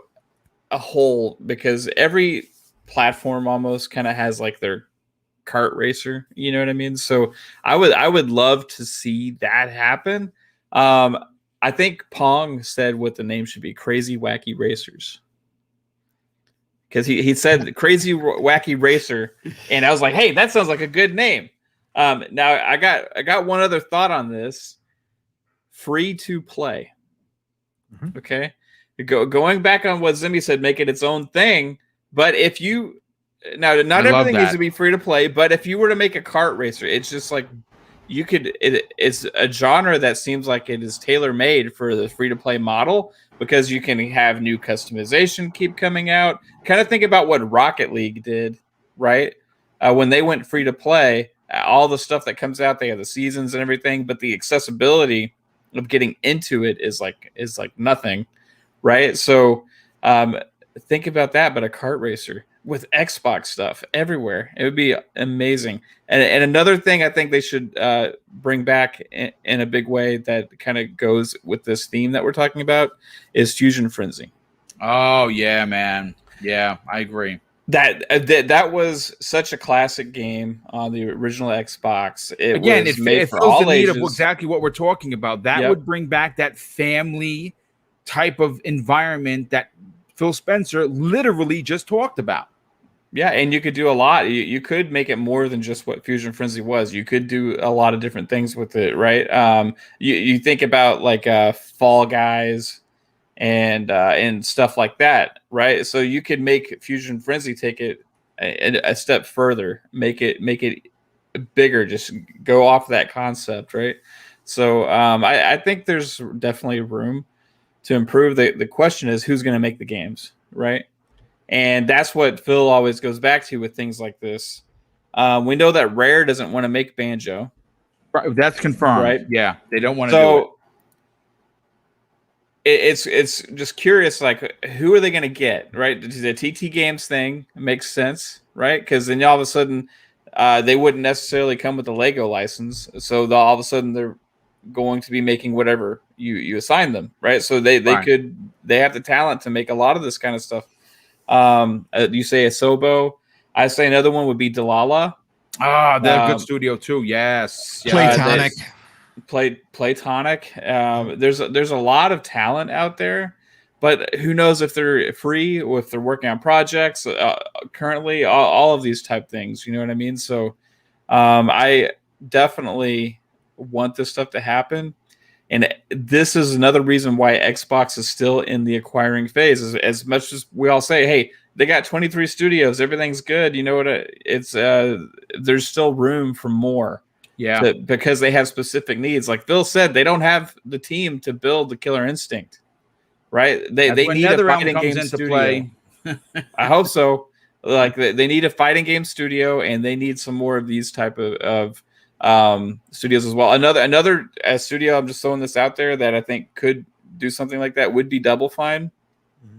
a hole, because every platform almost kind of has their kart racer. You know what I mean? So I would love to see that happen. I think Pong said what the name should be: Crazy Wacky Racers. Because he said Crazy Wacky Racer, and I was like, hey, that sounds like a good name. Now I got one other thought on this. Free to play. Mm-hmm. Okay. Going back on what Zimmy said, make it its own thing. But if you not everything needs to be free to play, but if you were to make a kart racer, it's just it's a genre that seems like it is tailor-made for the free to play model, because you can have new customization keep coming out. Kind of think about what Rocket League did, right? When they went free to play, all the stuff that comes out, they have the seasons and everything, but the accessibility of getting into it is nothing, right? So think about that, but a kart racer with Xbox stuff everywhere, it would be amazing. And another thing I think they should bring back in a big way that kind of goes with this theme that we're talking about is Fusion Frenzy. Oh yeah, man. Yeah, I agree. That was such a classic game on the original Xbox. It fills the need of exactly what we're talking about. That would bring back that family type of environment that Phil Spencer literally just talked about. Yeah, and you could do a lot. You could make it more than just what Fusion Frenzy was. You could do a lot of different things with it, right? You think about like Fall Guys and stuff like that, right? So you could make Fusion Frenzy take it a step further, make it bigger, just go off that concept, right? So I think there's definitely room to improve. The question is who's going to make the games, right? And that's what Phil always goes back to with things like this. We know that Rare doesn't want to make Banjo. Right, that's confirmed. Right? Yeah, they don't want to do it. It's just curious, like who are they going to get, right? The TT Games thing makes sense, right? Because then all of a sudden they wouldn't necessarily come with the Lego license, so all of a sudden they're going to be making whatever you assign them, right? So they have the talent to make a lot of this kind of stuff. You say Asobo. I say another one would be Delilah. They're a good studio too. Yes. Playtonic. Playtonic. There's a lot of talent out there, but who knows if they're free or if they're working on projects currently, all of these type things, you know what I mean? So I definitely want this stuff to happen. And this is another reason why Xbox is still in the acquiring phase. As much as we all say, hey, they got 23 studios, everything's good. You know what? There's still room for more. Yeah. Because they have specific needs. Like Phil said, they don't have the team to build the Killer Instinct, right? They need a fighting game studio. I hope so. Like they need a fighting game studio, and they need some more of these type of studios as well. Another studio, I'm just throwing this out there, that I think could do something like that would be Double Fine.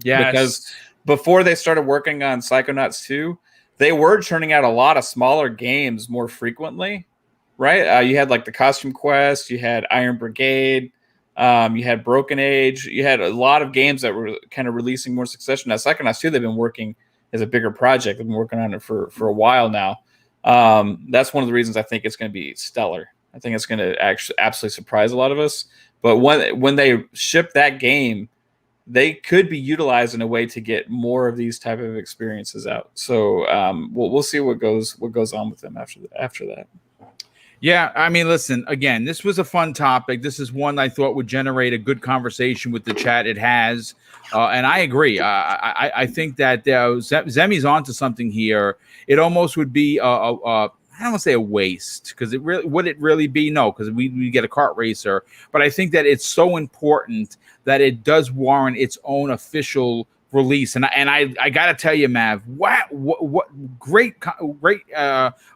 Yeah, because before they started working on Psychonauts 2, they were churning out a lot of smaller games more frequently, right? You had like the Costume Quest, you had Iron Brigade, you had Broken Age, you had a lot of games that were kind of releasing more succession. Now Psychonauts 2, they've been working as a bigger project. They've been working on it for a while now. That's one of the reasons I think it's going to be stellar. I think it's going to actually absolutely surprise a lot of us. But when they ship that game, they could be utilized in a way to get more of these type of experiences out. So we'll see what goes on with them after that. Yeah, I mean, listen, again, this was a fun topic. This is one I thought would generate a good conversation with the chat. It has, and I agree. I think that Zemi's onto something here. It almost would be I don't want to say a waste, because would it really be? No, because we get a kart racer. But I think that it's so important that it does warrant its own official release. And I got to tell you, Mav, what great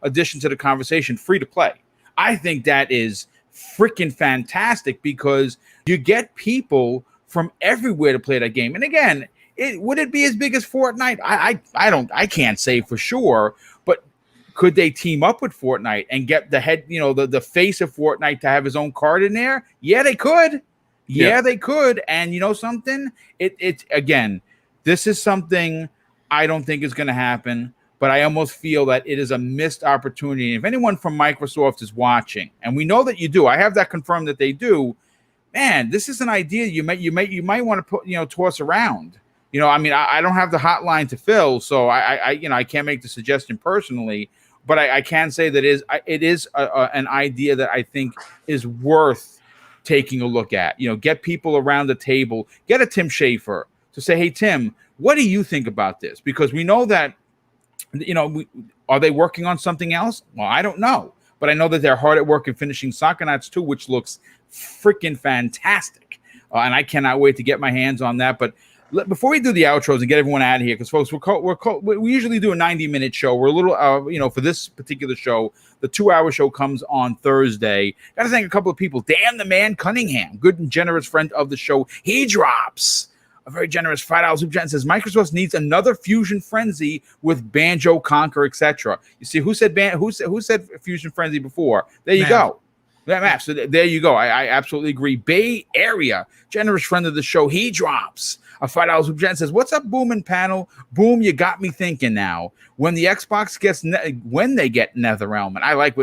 addition to the conversation, free to play. I think that is freaking fantastic, because you get people from everywhere to play that game. And again, would it be as big as Fortnite? I can't say for sure, but could they team up with Fortnite and get the head, the face of Fortnite to have his own card in there? Yeah, they could. Yeah, they could. And you know something? It's again, this is something I don't think is going to happen. But I almost feel that it is a missed opportunity. And if anyone from Microsoft is watching, and we know that you do, I have that confirmed that they do. Man, this is an idea you might want to put toss around. I mean, I don't have the hotline to Phil, so I can't make the suggestion personally. But I can say that it is an idea that I think is worth taking a look at. Get people around the table, get a Tim Schafer to say, hey Tim, what do you think about this? Because we know that. Are they working on something else? Well, I don't know, but I know that they're hard at work in finishing Psychonauts 2, which looks freaking fantastic, and I cannot wait to get my hands on that. But before we do the outros and get everyone out of here, because folks, we usually do a 90-minute show. We're a little, for this particular show, the 2-hour show comes on Thursday. Got to thank a couple of people. Dan the Man Cunningham, good and generous friend of the show. He drops a very generous $5 super chat and says Microsoft needs another Fusion Frenzy with Banjo, Conquer, etc. You see, who said Fusion Frenzy before? There you go. That map. So there you go. I absolutely agree. Bay Area, generous friend of the show. He drops a $5 super chat and says, "What's up, Boom and Panel? Boom, you got me thinking now. When the Xbox when they get NetherRealm, and I like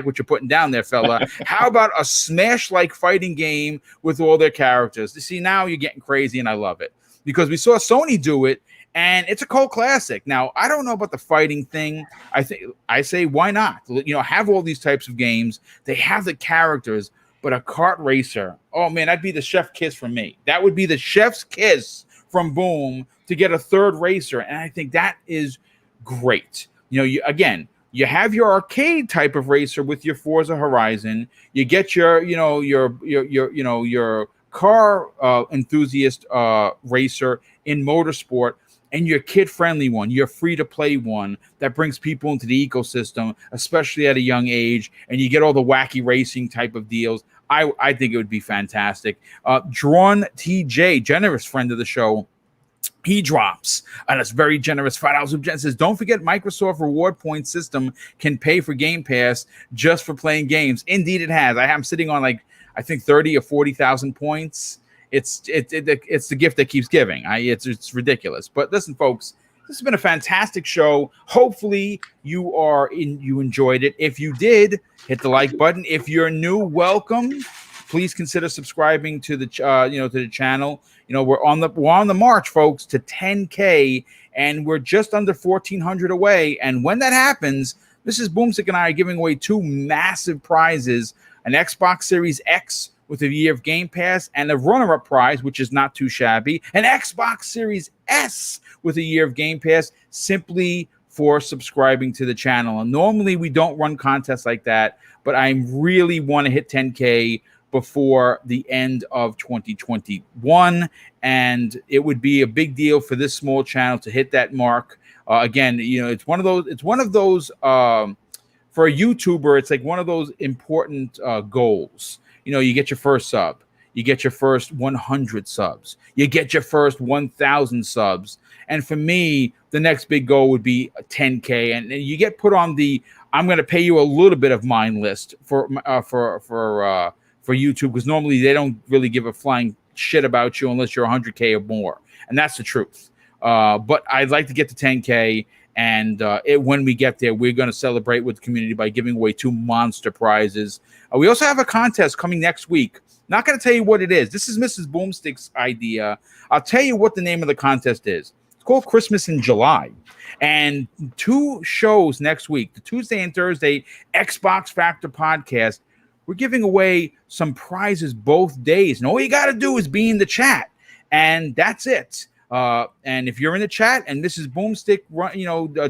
what you're putting down there, fella. How about a Smash-like fighting game with all their characters? You see, now you're getting crazy, and I love it, because we saw Sony do it, and it's a cult classic. Now, I don't know about the fighting thing. I say why not? Have all these types of games. They have the characters, but a kart racer, oh man, that'd be the chef kiss from me. That would be the chef's kiss from Boom to get a third racer, and I think that is great. You have your arcade type of racer with your Forza Horizon. You get your car enthusiast racer in motorsport, and your kid-friendly one, your free-to-play one that brings people into the ecosystem, especially at a young age, and you get all the wacky racing type of deals. I think it would be fantastic. Drawn TJ, generous friend of the show, he drops and it's very generous $5 super chat. Says, don't forget Microsoft reward point system can pay for Game Pass just for playing games. Indeed, it has. I am sitting on I think 30 or 40,000 points. It's the gift that keeps giving. It's ridiculous. But listen, folks, this has been a fantastic show. Hopefully you enjoyed it. If you did, hit the like button. If you're new, welcome. Please consider subscribing to the to the channel. We're on the march, folks, to 10K, and we're just under 1,400 away. And when that happens, Mrs. Boomstick and I are giving away 2 massive prizes: an Xbox Series X with a year of Game Pass, and a runner-up prize, which is not too shabby, an Xbox Series S with a year of Game Pass, simply for subscribing to the channel. And normally we don't run contests like that, but I really want to hit 10K before the end of 2021, and it would be a big deal for this small channel to hit that mark. Again, it's one of those for a YouTuber, it's like one of those important goals. You get your first sub, you get your first 100 subs, you get your first 1,000 subs, and for me, the next big goal would be 10K, and you get put on the I'm going to pay you a little bit of mine list for YouTube, because normally they don't really give a flying shit about you unless you're 100K or more, and that's the truth. But I'd like to get to 10K, and when we get there, we're going to celebrate with the community by giving away 2 monster prizes. We also have a contest coming next week. Not going to tell you what it is. This is Mrs. Boomstick's idea. I'll tell you what the name of the contest is. It's called Christmas in July. And 2 shows next week, the Tuesday and Thursday Xbox Factor podcast. We're giving away some prizes both days. And all you got to do is be in the chat. And that's it. And if you're in the chat and Mrs. Boomstick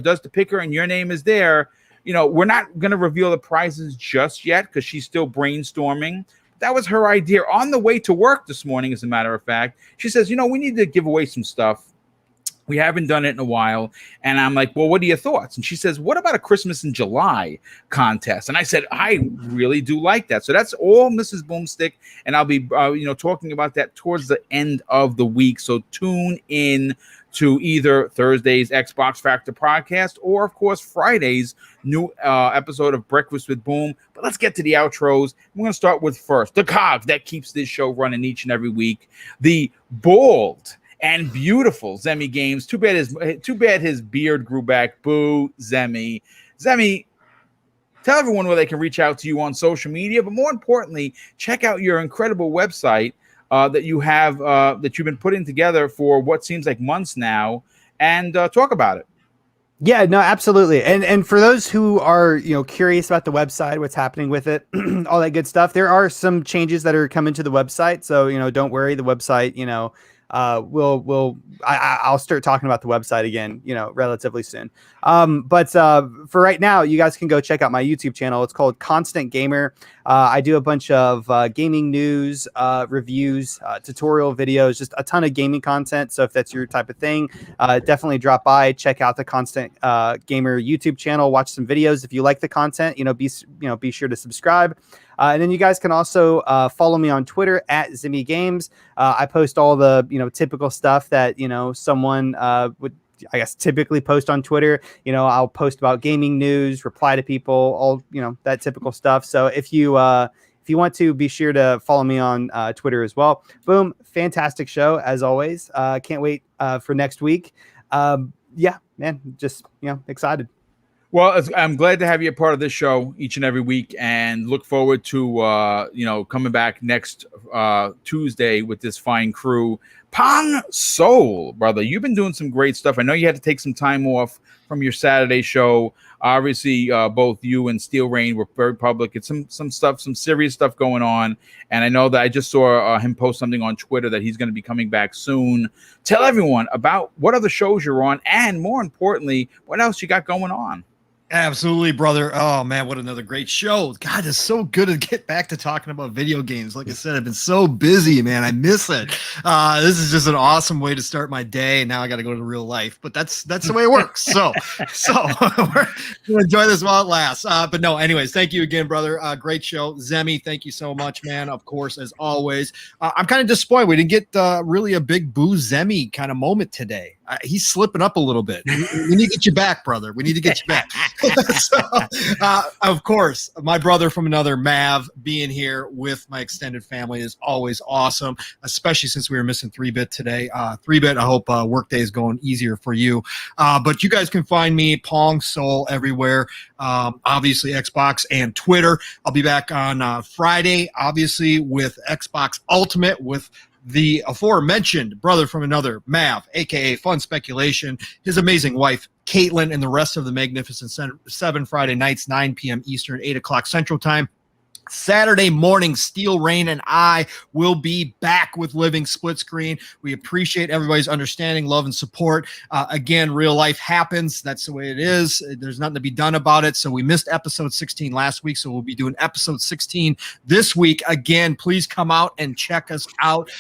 does the picker and your name is there, we're not going to reveal the prizes just yet because she's still brainstorming. That was her idea on the way to work this morning, as a matter of fact. She says, we need to give away some stuff. We haven't done it in a while. And I'm like, well, what are your thoughts? And she says, what about a Christmas in July contest? And I said, I really do like that. So that's all Mrs. Boomstick. And I'll be, talking about that towards the end of the week. So tune in to either Thursday's Xbox Factor podcast or, of course, Friday's new episode of Breakfast with Boom. But let's get to the outros. We're going to start with first, the cog that keeps this show running each and every week, the bald and beautiful Zemi Games. Too bad his beard grew back. Boo, Zemi. Zemi, tell everyone where they can reach out to you on social media, but more importantly, check out your incredible website that you have that you've been putting together for what seems like months now, and talk about it. Yeah, no, absolutely. And for those who are, curious about the website, what's happening with it, all that good stuff, there are some changes that are coming to the website. So, don't worry, the website, I'll start talking about the website again, relatively soon. But for right now, you guys can go check out my YouTube channel. It's called Constant Gamer. I do a bunch of gaming news, reviews, tutorial videos, just a ton of gaming content. So if that's your type of thing, definitely drop by, check out the Constant Gamer YouTube channel, watch some videos. If you like the content, be sure to subscribe. And then you guys can also follow me on Twitter at Zimmy Games. I post all the typical stuff that someone would, I guess, typically post on Twitter. I'll post about gaming news, reply to people, all that typical stuff. So if you want to, be sure to follow me on Twitter as well. Boom, fantastic show as always. Can't wait for next week. Yeah, man, just excited. Well, I'm glad to have you a part of this show each and every week, and look forward to coming back next Tuesday with this fine crew, Pong Soul, brother, you've been doing some great stuff. I know you had to take some time off from your Saturday show. Obviously, both you and Steel Rain were very public. It's some stuff, some serious stuff going on. And I know that I just saw him post something on Twitter that he's going to be coming back soon. Tell everyone about what other shows you're on, and more importantly, what else you got going on. Absolutely, brother. Oh man, what another great show. God, it's so good to get back to talking about video games. Like I said, I've been so busy, man. I miss it. This is just an awesome way to start my day. Now I got to go to real life, but that's the way it works. So we're gonna enjoy this while it lasts. But no, anyways, thank you again, brother. Great show. Zemi, thank you so much, man. Of course, as always. I'm kind of disappointed we didn't get really a big Boo Zemi kind of moment today. He's slipping up a little bit. We need to get you back, brother. We need to get you back. So, of course, my brother from another, Mav, being here with my extended family is always awesome, especially since we were missing 3-Bit today. 3-Bit, I hope workday is going easier for you. But you guys can find me, Pong Soul, everywhere. Obviously, Xbox and Twitter. I'll be back on Friday, obviously, with Xbox Ultimate with the aforementioned brother from another, Mav, a.k.a. Fun Speculation, his amazing wife, Caitlin, and the rest of the Magnificent Seven Friday nights, 9 p.m. Eastern, 8 o'clock Central Time. Saturday morning, Steel Rain and I will be back with Living Split Screen. We appreciate everybody's understanding, love, and support. Again, real life happens. That's the way it is. There's nothing to be done about it. So we missed episode 16 last week, so we'll be doing episode 16 this week. Again, please come out and check us out.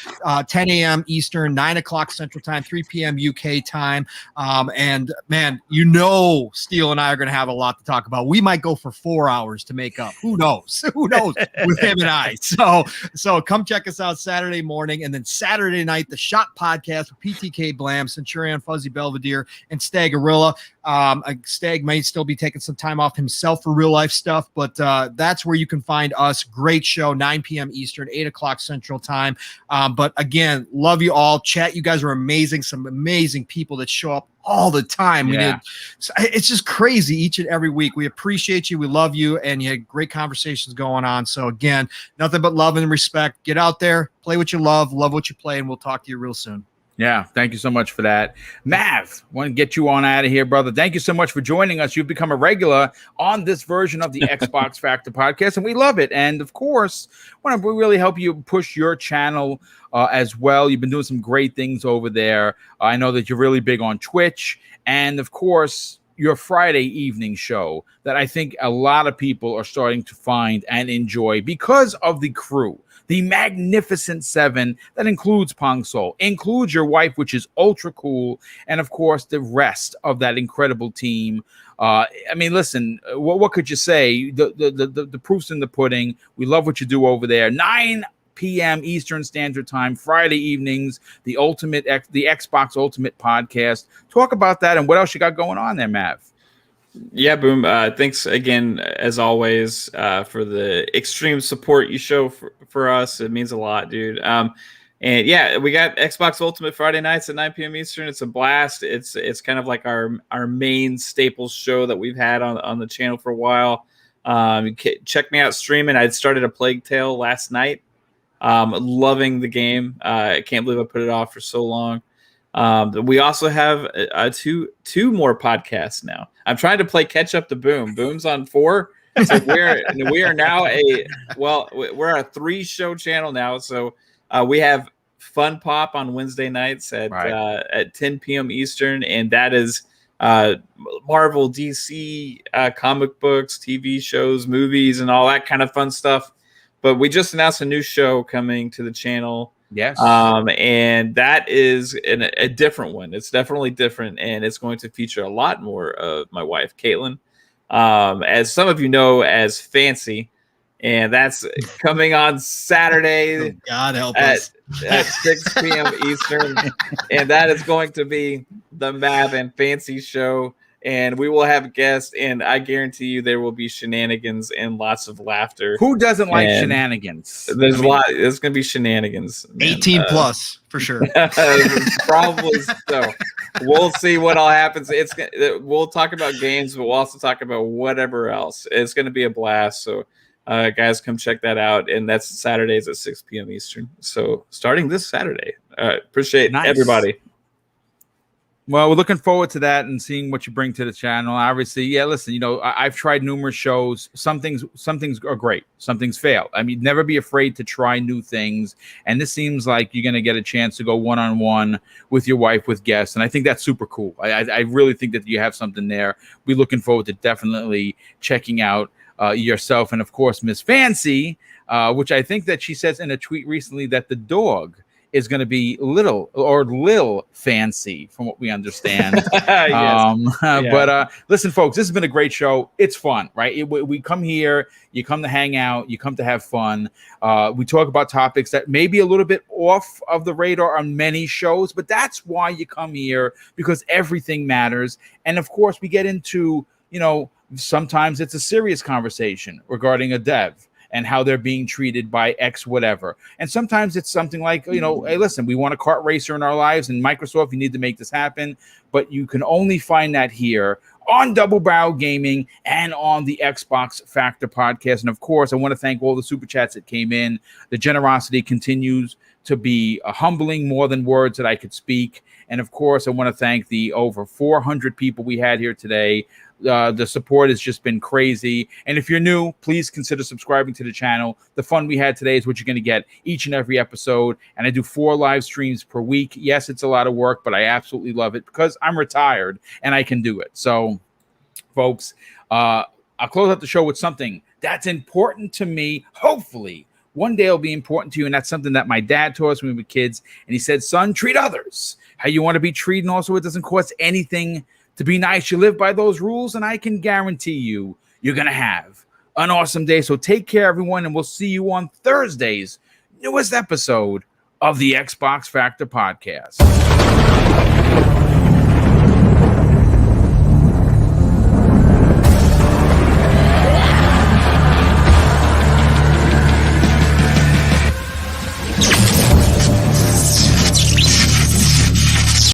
10 a.m. Eastern, 9 o'clock Central Time, 3 p.m. UK time. And man, you know Steel and I are going to have a lot to talk about. We might go for 4 hours to make up. Who knows? Who knows? With him and I. So come check us out Saturday morning, and then Saturday night, the Shot Podcast with PTK Blam, Centurion, Fuzzy Belvedere, and Stag Gorilla. Stag may still be taking some time off himself for real life stuff, but that's where you can find us. Great show, 9 p.m. Eastern, 8 o'clock Central Time. But again, love you all. Chat, you guys are amazing. Some amazing people that show up all the time. It's just crazy each and every week. We appreciate you. We love you. And you had great conversations going on. So again, nothing but love and respect. Get out there, play what you love what you play, and we'll talk to you real soon. Yeah, thank you so much for that. Mav, want to get you on out of here, brother. Thank you so much for joining us. You've become a regular on this version of the Xbox Factor podcast, and we love it. And of course, want to really help you push your channel as well. You've been doing some great things over there. I know that you're really big on Twitch, and of course, your Friday evening show that I think a lot of people are starting to find and enjoy because of the crew. The Magnificent Seven that includes Pong Soul, includes your wife, which is ultra cool, and of course the rest of that incredible team. I mean, listen, what could you say? The proof's in the pudding. We love what you do over there. 9 p.m. Eastern Standard Time, Friday evenings, the Xbox Ultimate podcast. Talk about that and what else you got going on there, Mav. Yeah, Boom. Thanks again, as always, for the extreme support you show for us. It means a lot, dude. And yeah, we got Xbox Ultimate Friday nights at 9 p.m. Eastern. It's a blast. It's kind of like our main staples show that we've had on the channel for a while. Check me out streaming. I started a Plague Tale last night. Loving the game. I can't believe I put it off for so long. We also have two more podcasts now. I'm trying to play catch up to Boom. Boom's on 4. So we are now we're a 3-show channel now. So we have Fun Pop on Wednesday nights at 10 p.m. Eastern, and that is Marvel, DC, comic books, TV shows, movies, and all that kind of fun stuff. But we just announced a new show coming to the channel. Yes. And that is a different one. It's definitely different, and it's going to feature a lot more of my wife, Caitlin, as some of you know, as Fancy, and that's coming on Saturday. Oh, God help us. At 6 p.m. Eastern, and that is going to be the Mav and Fancy show. And we will have guests, and I guarantee you there will be shenanigans and lots of laughter. Who doesn't like shenanigans? There's a lot. There's going to be shenanigans. 18 plus for sure. Probably so. We'll see what all happens. We'll talk about games, but we'll also talk about whatever else. It's going to be a blast. So, guys, come check that out. And that's Saturdays at 6 p.m. Eastern. So starting this Saturday, Appreciate everybody. Well, we're looking forward to that and seeing what you bring to the channel. Obviously, yeah, listen, you know, I've tried numerous shows. Some things are great. Some things fail. I mean, never be afraid to try new things. And this seems like you're going to get a chance to go one-on-one with your wife, with guests. And I think that's super cool. I really think that you have something there. We're looking forward to definitely checking out yourself. And, of course, Miss Fancy, which I think that she says in a tweet recently that the dog is going to be Lil Fancy, from what we understand. Yes. But listen, folks, this has been a great show. It's fun, right? We come here, you come to hang out, you come to have fun. We talk about topics that may be a little bit off of the radar on many shows, but that's why you come here, because everything matters. And of course, we get into, you know, sometimes it's a serious conversation regarding a dev and how they're being treated by X whatever. And sometimes it's something like, you know, hey, listen, we want a kart racer in our lives, and Microsoft, you need to make this happen. But you can only find that here on Double Barrel Gaming and on the Xbox Factor podcast. And of course, I want to thank all the super chats that came in. The generosity continues to be humbling, more than words that I could speak. And of course, I want to thank the over 400 people we had here today. The support has just been crazy. And if you're new, please consider subscribing to the channel. The fun we had today is what you're going to get each and every episode. And I do 4 live streams per week. Yes, it's a lot of work, but I absolutely love it because I'm retired and I can do it. So, folks, I'll close out the show with something that's important to me. Hopefully, one day it'll be important to you. And that's something that my dad taught us when we were kids. And he said, son, treat others how you want to be treated. And also, it doesn't cost anything to be nice. You live by those rules, and I can guarantee you, you're going to have an awesome day. So take care, everyone, and we'll see you on Thursday's newest episode of the Xbox Factor podcast.